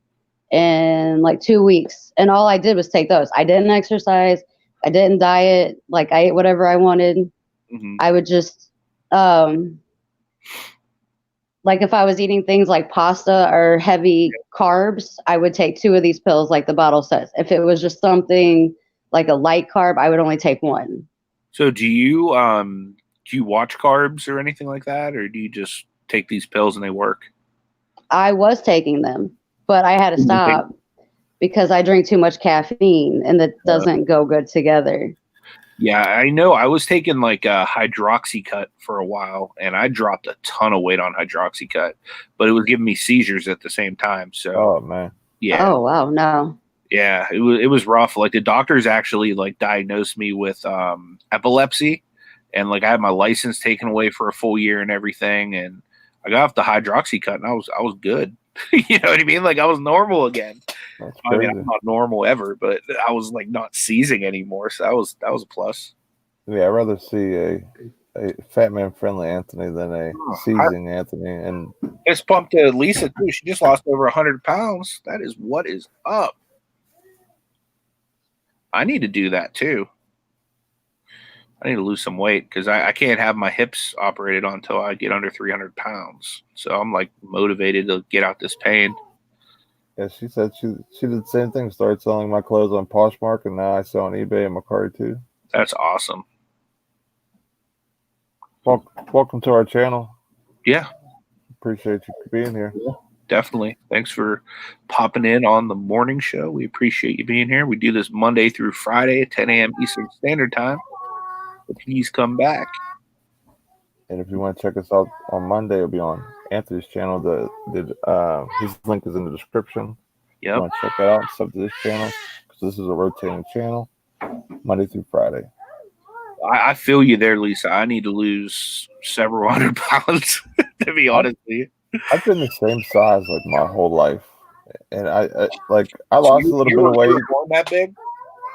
in like 2 weeks, and all I did was take those. I didn't exercise. I didn't diet. Like, I ate whatever I wanted. I would just, like, if I was eating things like pasta or heavy carbs, I would take 2 of these pills like the bottle says. If it was just something like a light carb, I would only take 1. So do you watch carbs or anything like that, or do you just take these pills and they work? I was taking them, but I had to stop because I drink too much caffeine, and that doesn't go good together. Yeah, I know. I was taking like a hydroxycut for a while, and I dropped a ton of weight on hydroxycut, but it was giving me seizures at the same time. So, oh man, yeah. Oh wow, no. Yeah, it was rough. Like, the doctors actually like diagnosed me with epilepsy, and like I had my license taken away for a full year and everything, and I got off the hydroxycut, and I was good. You know what I mean? Like, I was normal again. I mean, I'm not normal ever, but I was like not seizing anymore, so that was a plus. Yeah, I'd rather see a fat man friendly Anthony than a seizing Anthony. And it's pumped to Lisa too. She just lost over 100 pounds. That is what is up. I need to do that too. I need to lose some weight because I can't have my hips operated on until I get under 300 pounds. So I'm like motivated to get out this pain. Yeah, she said she did the same thing. Started selling my clothes on Poshmark, and now I sell on eBay and Mercari too. That's awesome. Welcome to our channel. Yeah. Appreciate you being here. Yeah, definitely. Thanks for popping in on the morning show. We appreciate you being here. We do this Monday through Friday at 10 a.m. Eastern Standard Time. Please come back. And if you want to check us out on Monday, it'll be on Anthony's channel. His link is in the description. Yep. You want to check that out, sub to this channel, because this is a rotating channel, Monday through Friday. I feel you there, Lisa. I need to lose several hundred pounds, to be honest with you. I've been the same size like my whole life, and I lost a little bit of weight. You were born that big?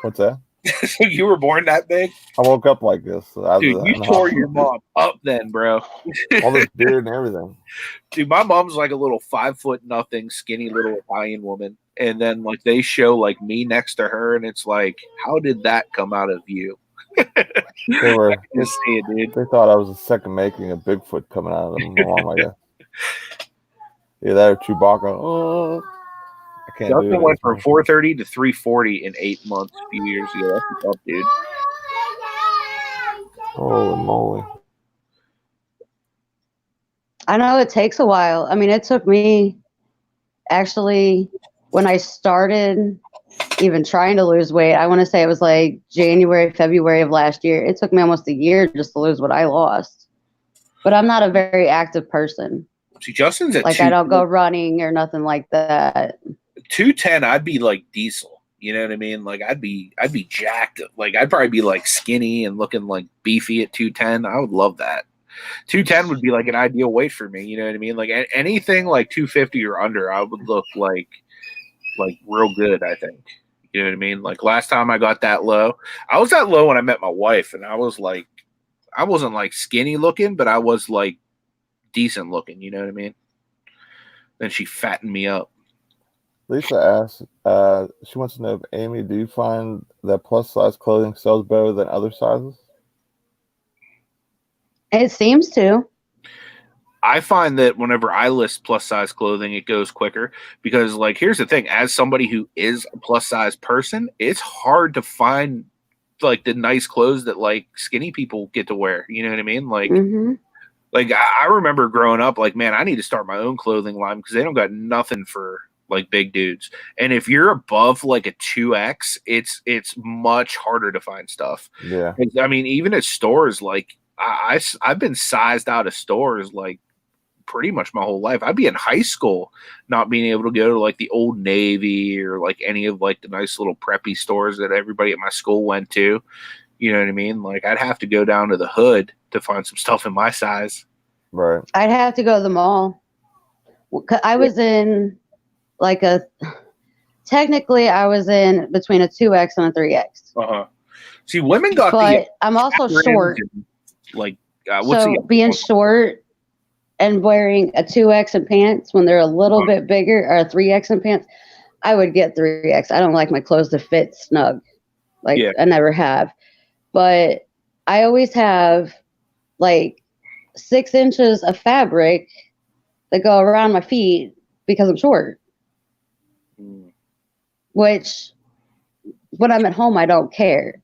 What's that? So you were born that big? I woke up like this. Dude, you tore your mom up then, bro. All this beard and everything. Dude, my mom's like a little 5'0", skinny little Italian woman, and then like they show like me next to her, and it's like, how did that come out of you? They thought I was a second making of Bigfoot coming out of them along like that. Yeah, that or Chewbacca. Oh, I can't do it. Went from 430 to 340 in 8 months a few years ago. That's what's up, dude. Holy moly. I know it takes a while. I mean, it took me actually when I started even trying to lose weight, I want to say it was like January, February of last year. It took me almost a year just to lose what I lost. But I'm not a very active person. See, Justin's at like I don't go running or nothing like that. 210, I'd be like diesel. You know what I mean? Like I'd be jacked. Like I'd probably be like skinny and looking like beefy at 210. I would love that. 210 would be like an ideal weight for me. You know what I mean? Like anything like 250 or under, I would look like real good, I think. You know what I mean? Like last time I got that low, I was that low when I met my wife, and I was like, I wasn't like skinny looking, but I was like decent looking. You know what I mean? Then she fattened me up. Lisa asks, she wants to know if Amy, do you find that plus size clothing sells better than other sizes? It seems to. I find that whenever I list plus size clothing, it goes quicker because, like, here's the thing: as somebody who is a plus size person, it's hard to find like the nice clothes that like skinny people get to wear. You know what I mean? Like, like I remember growing up, like, man, I need to start my own clothing line because they don't got nothing for like big dudes. And if you're above like a 2X, it's much harder to find stuff. Yeah. I mean, even at stores, like I've been sized out of stores like pretty much my whole life. I'd be in high school not being able to go to like the Old Navy or like any of like the nice little preppy stores that everybody at my school went to. You know what I mean? Like I'd have to go down to the hood to find some stuff in my size. Right. I'd have to go to the mall. I was in like technically I was in between a 2X and a 3X. See, women got but I'm also short. Like, being short and wearing a 2X in pants when they're a little bit bigger, or a 3X in pants, I would get 3X. I don't like my clothes to fit snug. Like, I never have. But I always have like 6 inches of fabric that go around my feet because I'm short. Which, when I'm at home, I don't care.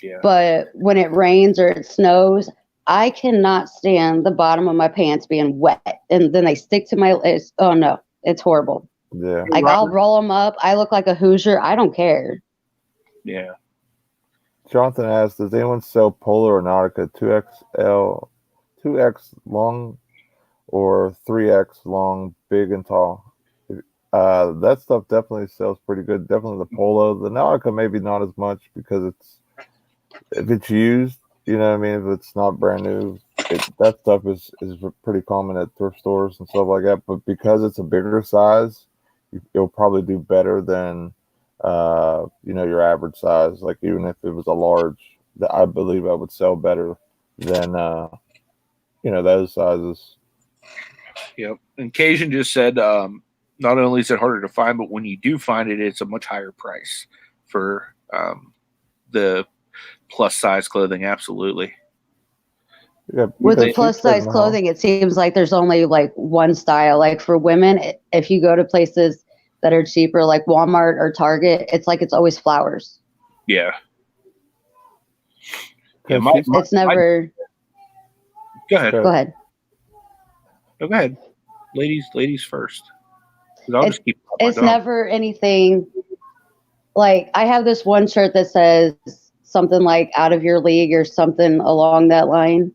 Yeah. But when it rains or it snows, I cannot stand the bottom of my pants being wet, and then they stick to my legs. Oh no, it's horrible. Yeah. Like I'll roll them up. I look like a Hoosier. I don't care. Yeah. Jonathan asks, does anyone sell Polo or Nautica 2XL, 2X long or 3X long, big and tall? That stuff definitely sells pretty good. Definitely the Polo. The Nautica maybe not as much because if it's used, you know what I mean? If it's not brand new, that stuff is pretty common at thrift stores and stuff like that. But because it's a bigger size, it'll probably do better than your average size. Like even if it was a large, I believe I would sell better than those sizes. Yep. And Cajun just said, not only is it harder to find, but when you do find it, it's a much higher price for the plus size clothing. Absolutely. Yeah, with the plus size clothing, it seems like there's only like one style. Like for women, if you go to places that are cheaper, like Walmart or Target, it's like it's always flowers. Yeah. It's never. Go ahead. Go ahead. No, go ahead. Ladies first. It's never anything. Like I have this one shirt that says something like "out of your league" or something along that line.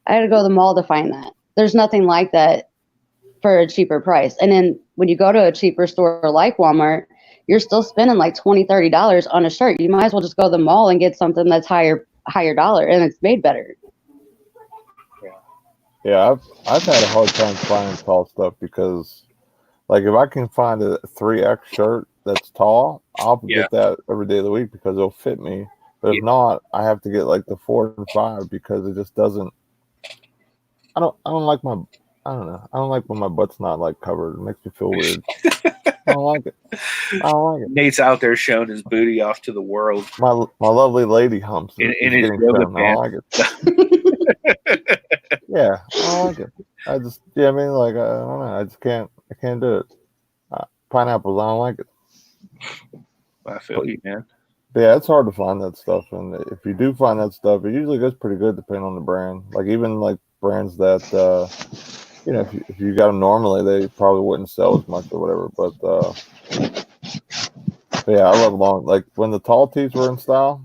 I had to go to the mall to find that. There's nothing like that for a cheaper price. And then when you go to a cheaper store like Walmart, you're still spending like $20, $30 on a shirt. You might as well just go to the mall and get something that's higher dollar and it's made better. Yeah, I've had a hard time finding tall stuff because, like, if I can find a 3X shirt that's tall, I'll get that every day of the week because it'll fit me. But if not, I have to get like the 4 and 5 because it just doesn't. I don't like I don't know. I don't like when my butt's not like covered. It makes me feel weird. I don't like it. Nate's out there showing his booty off to the world. My lovely lady humps in his yoga pants. I don't like it. Yeah, I don't like it. I just, I mean, like, I don't know. I can't do it. Pineapples, I don't like it. I feel you, man. Yeah, it's hard to find that stuff, and if you do find that stuff, it usually goes pretty good depending on the brand. Like even like brands that, if you got them normally, they probably wouldn't sell as much or whatever. But yeah, I love long. Like when the tall tees were in style,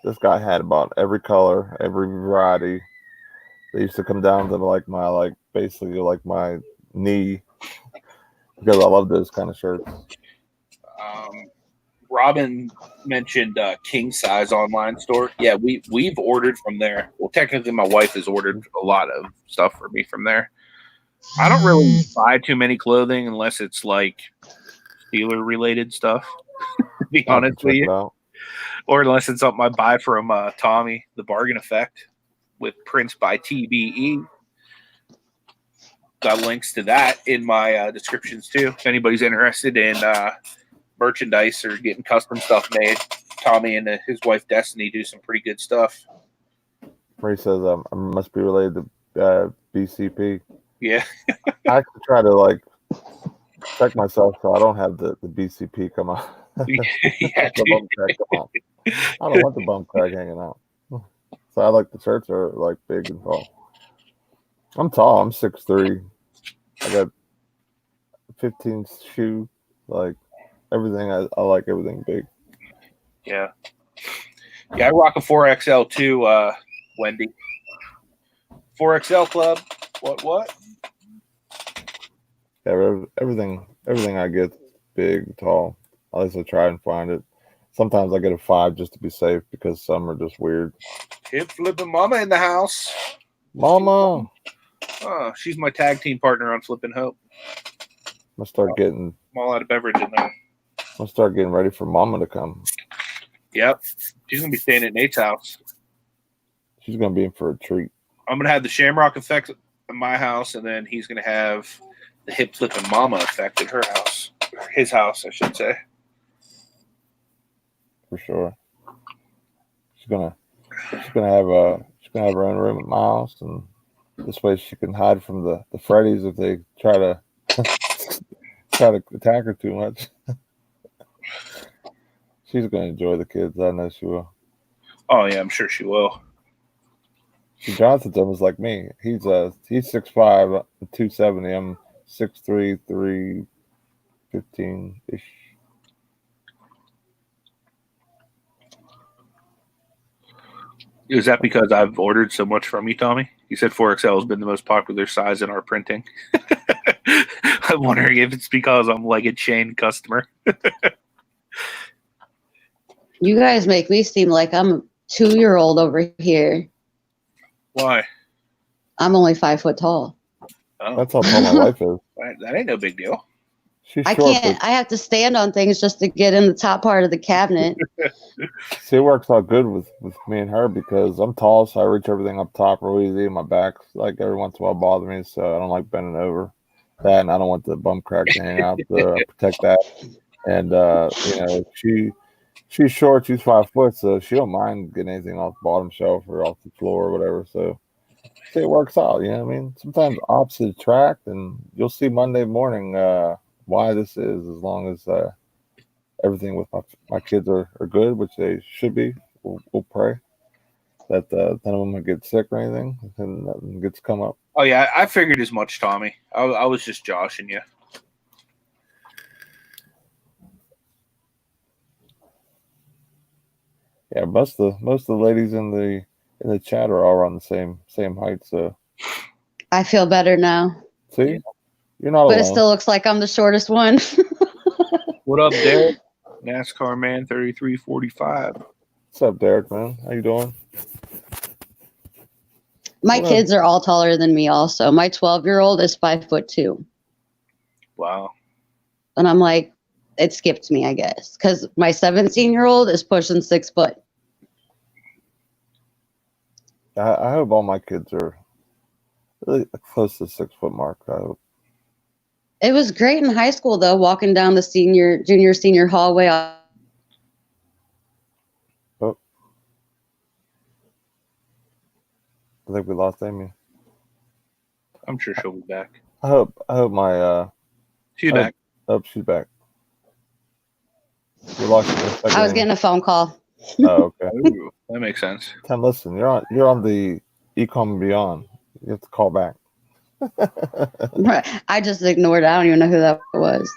this guy had about every color, every variety. They used to come down to like basically like my knee because I love those kind of shirts. Robin mentioned King Size online store. Yeah, we've ordered from there. Well, technically, my wife has ordered a lot of stuff for me from there. I don't really buy too many clothing unless it's like Steeler related stuff. To be honest with you, or unless it's something I buy from Tommy, the Bargain Effect with prints by TBE. got links to that in my descriptions too. If anybody's interested in merchandise or getting custom stuff made, Tommy and his wife Destiny do some pretty good stuff. Ray says I must be related to BCP. Yeah. I actually try to check myself so I don't have the BCP come out. Yeah, The bum crack come out. I don't want the bum crack hanging out. So I like the shirts are big and tall. I'm tall. I'm 6'3". I got 15 shoe. Everything. I like everything big. Yeah. Yeah, I rock a 4XL too, Wendy. 4XL club. What? Yeah, everything I get big, tall. At least I try and find it. Sometimes I get a 5 just to be safe because some are just weird. Hip flipping mama in the house. Mama. Oh, she's my tag team partner on Flippin' Hope. I'm getting all out of beverage in there. I'll start getting ready for Mama to come. Yep. She's gonna be staying at Nate's house. She's gonna be in for a treat. I'm gonna have the Shamrock effect at my house, and then he's gonna have the hip flipping mama effect at her house. Or his house, I should say. For sure. She's gonna have her own room at my house, and this way she can hide from the Freddies if they try to attack her too much. She's gonna enjoy the kids. I know she will. Oh yeah, I'm sure she will. Jonathan's almost like me. He's 6'5", 270. I'm 6'3", 315-ish. Is that because I've ordered so much from you, Tommy? You said 4XL has been the most popular size in our printing. I'm wondering if it's because I'm like a chain customer. You guys make me seem like I'm a 2-year-old over here. Why? I'm only 5 foot tall. Oh. That's how tall my wife is. That ain't no big deal. She's I short, can't. I have to stand on things just to get in the top part of the cabinet. See, it works out good with me and her because I'm tall, so I reach everything up top real easy. My back's every once in a while bother me, so I don't like bending over. That, and I don't want the bum crack to hang out there. I protect that. And she's short. She's 5 foot, so she don't mind getting anything off the bottom shelf or off the floor or whatever. So it works out. You know what I mean? Sometimes opposites attract, and you'll see Monday morning why this is, as long as everything with my kids are good, which they should be. We'll pray that none of them will get sick or anything, and nothing gets come up. Oh yeah, I figured as much, Tommy. I was just joshing you. Yeah, most of the ladies in the chat are all around the same height. So I feel better now. see, you're not But alone. it still looks like I'm the shortest one. What up, Derek? NASCAR man 3345. What's up, Derek, man? How you doing? My kids are all taller than me also. My 12-year-old is 5'2". Wow. And I'm like, it skipped me, I guess. Because my 17-year-old is pushing 6 foot. I hope all my kids are really close to the 6 foot mark. I hope. It was great in high school, though, walking down the junior, senior hallway. Oh. I think we lost Amy. I'm sure she'll be back. I hope my She's back. Oh, she's back. We lost you for a second. I was getting a phone call. Oh, okay. Ooh, that makes sense. Tim, listen, you're on the Ecom and Beyond. You have to call back. I just ignored it. I don't even know who that was.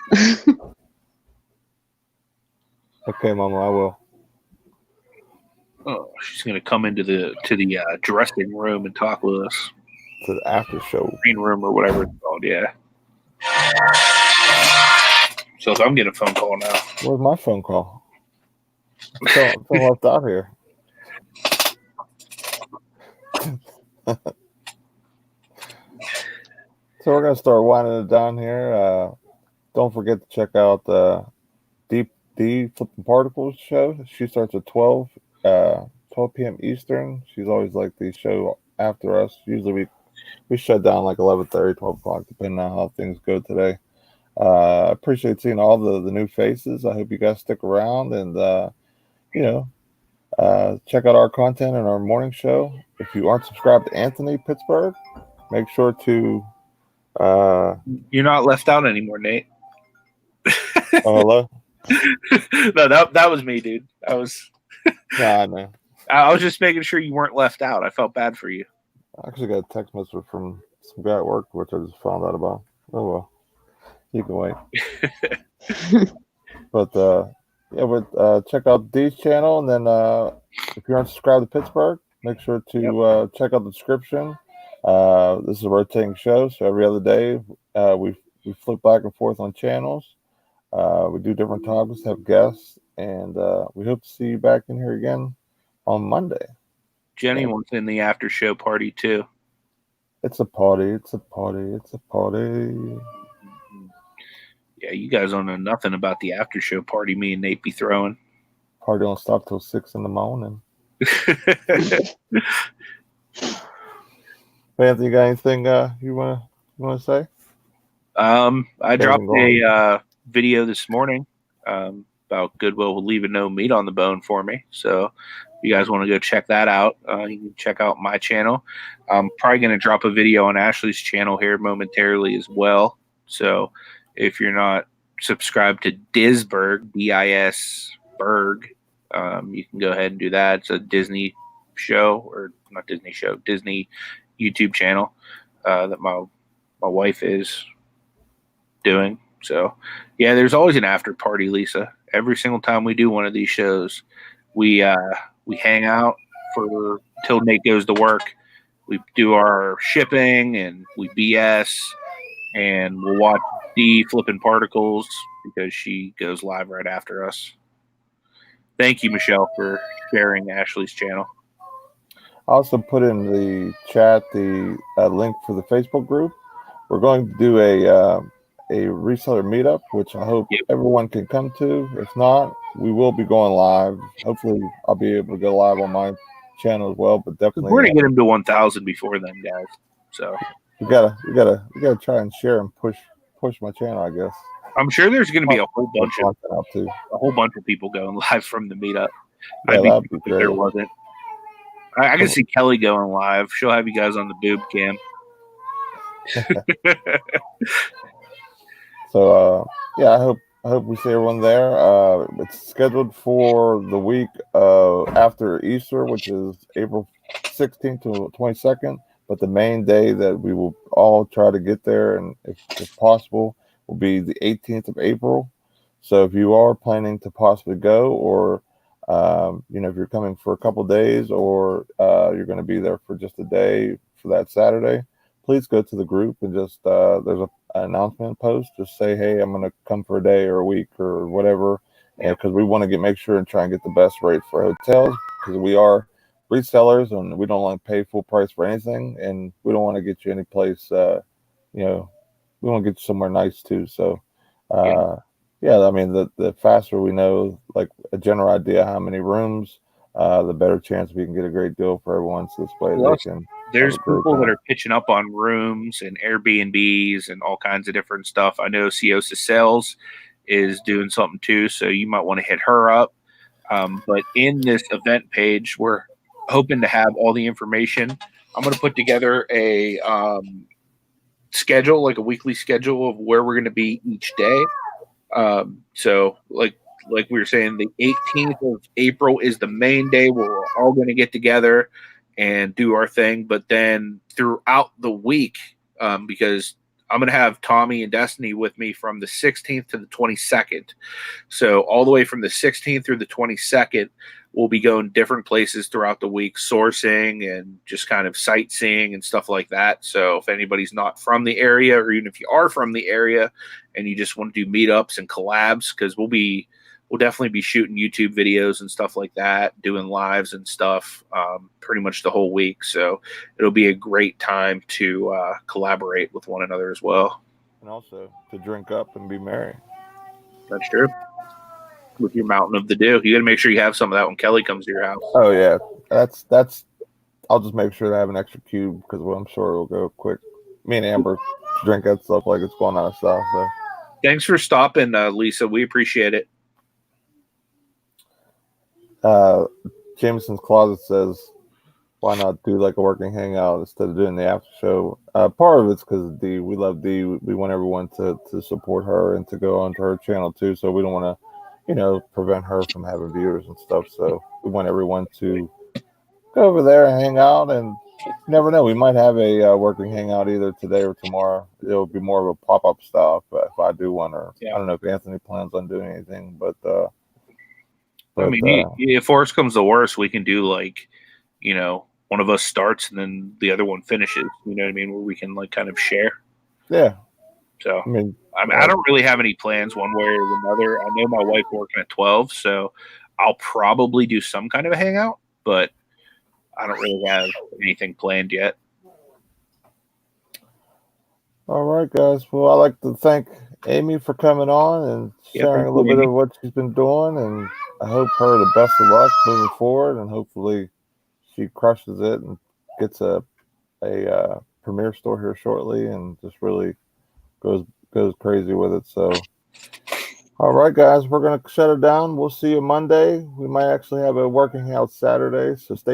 Okay, Mama, I will. Oh, she's gonna come into the dressing room and talk with us. To the after show. Green room or whatever it's called. Yeah. So if I'm getting a phone call now. Where's my phone call? I'm still left out here. So we're gonna start winding it down here. Don't forget to check out the D Flipping Particles show. She starts at 12 p.m. Eastern. She's always like the show after us. Usually we we shut down like 11:30, 12 o'clock, depending on how things go today. I appreciate seeing all the new faces. I hope you guys stick around and you know check out our content and our morning show. If you aren't subscribed to Anthony Pittsburgh, make sure to. You're not left out anymore, Nate. Oh, hello. No, that was me, dude. Nah, I know. I was just making sure you weren't left out. I felt bad for you. I actually got a text message from some guy at work, which I just found out about. Oh well, you can wait. But yeah, but check out Dee's channel, and then if you aren't subscribed to Pittsburgh, make sure to check out the description. This is a rotating show, so every other day we flip back and forth on channels. We do different topics, have guests, and we hope to see you back in here again on Monday. Jenny wants in the after show party too. It's a party. It's a party. It's a party. Yeah, you guys don't know nothing about the after show party me and Nate be throwing. Party don't stop till 6 a.m. Anthony, you got anything you wanna say? I dropped a video this morning about Goodwill leaving no meat on the bone for me. So if you guys want to go check that out, you can check out my channel. I'm probably going to drop a video on Ashley's channel here momentarily as well. So if you're not subscribed to Disburg, D-I-S-Berg, you can go ahead and do that. It's a Disney show, or not Disney show, Disney YouTube channel that my wife is doing. So yeah, there's always an after party, Lisa. Every single time we do one of these shows, we hang out for till Nate goes to work. We do our shipping and we BS, and we'll watch Dee flipping particles because she goes live right after us. Thank you, Michelle, for sharing Ashley's channel. I also put in the chat the link for the Facebook group. We're going to do a reseller meetup, which I hope everyone can come to. If not, we will be going live. Hopefully, I'll be able to go live on my channel as well. But definitely, we're gonna get him to 1,000 before then, guys. So we gotta try and share and push my channel, I guess. I'm sure there's gonna be a whole bunch of people going live from the meetup. Yeah, that'd be great. If there wasn't. I can see Kelly going live. She'll have you guys on the boob cam. So yeah, I hope we see everyone there. It's scheduled for the week after Easter, which is April 16th to 22nd. But the main day that we will all try to get there, and if possible, will be the 18th of April. So if you are planning to possibly go, or if you're coming for a couple of days, or you're going to be there for just a day for that Saturday, please go to the group and just there's an announcement post. Just say, hey, I'm going to come for a day or a week or whatever, because we want to make sure and try and get the best rate for hotels, because we are resellers and we don't want to pay full price for anything, and we don't want to get you any place. We want to get you somewhere nice too. So. Yeah, I mean, the faster we know, like a general idea how many rooms, the better chance we can get a great deal for everyone. So this way they can. There's people that are pitching up on rooms and Airbnbs and all kinds of different stuff. I know Ciosa Sales is doing something too, so you might want to hit her up. But in this event page, we're hoping to have all the information. I'm going to put together a schedule, like a weekly schedule of where we're going to be each day. So like we were saying, the 18th of April is the main day where we're all going to get together and do our thing. But then throughout the week, because I'm going to have Tommy and Destiny with me from the 16th to the 22nd. So all the way from the 16th through the 22nd, we'll be going different places throughout the week, sourcing and just kind of sightseeing and stuff like that. So if anybody's not from the area, or even if you are from the area and you just want to do meetups and collabs, because we'll definitely be shooting YouTube videos and stuff like that, doing lives and stuff pretty much the whole week. So it'll be a great time to collaborate with one another as well. And also to drink up and be merry. That's true. With your Mountain of the Dew. You got to make sure you have some of that when Kelly comes to your house. Oh, yeah. That's I'll just make sure to have an extra cube because I'm sure it'll go quick. Me and Amber drink that stuff like it's going out of style. So Thanks for stopping, Lisa. We appreciate it. Jameson's Closet says, why not do like a working hangout instead of doing the after show? Part of it's because Dee. We love Dee. We want everyone to support her and to go onto her channel too. So we don't want to, prevent her from having viewers and stuff. So we want everyone to go over there and hang out. And you never know, we might have a working hangout either today or tomorrow. It'll be more of a pop-up style if I do one, or I don't know if Anthony plans on doing anything, but I mean, if worse comes to worse, we can do like, one of us starts and then the other one finishes. You know what I mean? Where we can like kind of share. Yeah. So I don't really have any plans one way or another. I know my wife working at 12, so I'll probably do some kind of a hangout, but I don't really have anything planned yet. All right, guys. Well, I'd like to thank Amy for coming on and sharing a little bit of what she's been doing, and I hope her the best of luck moving forward, and hopefully she crushes it and gets a premiere store here shortly and just really goes crazy with it. So, all right, guys, we're going to shut it down. We'll see you Monday. We might actually have a working out Saturday, so stay tuned.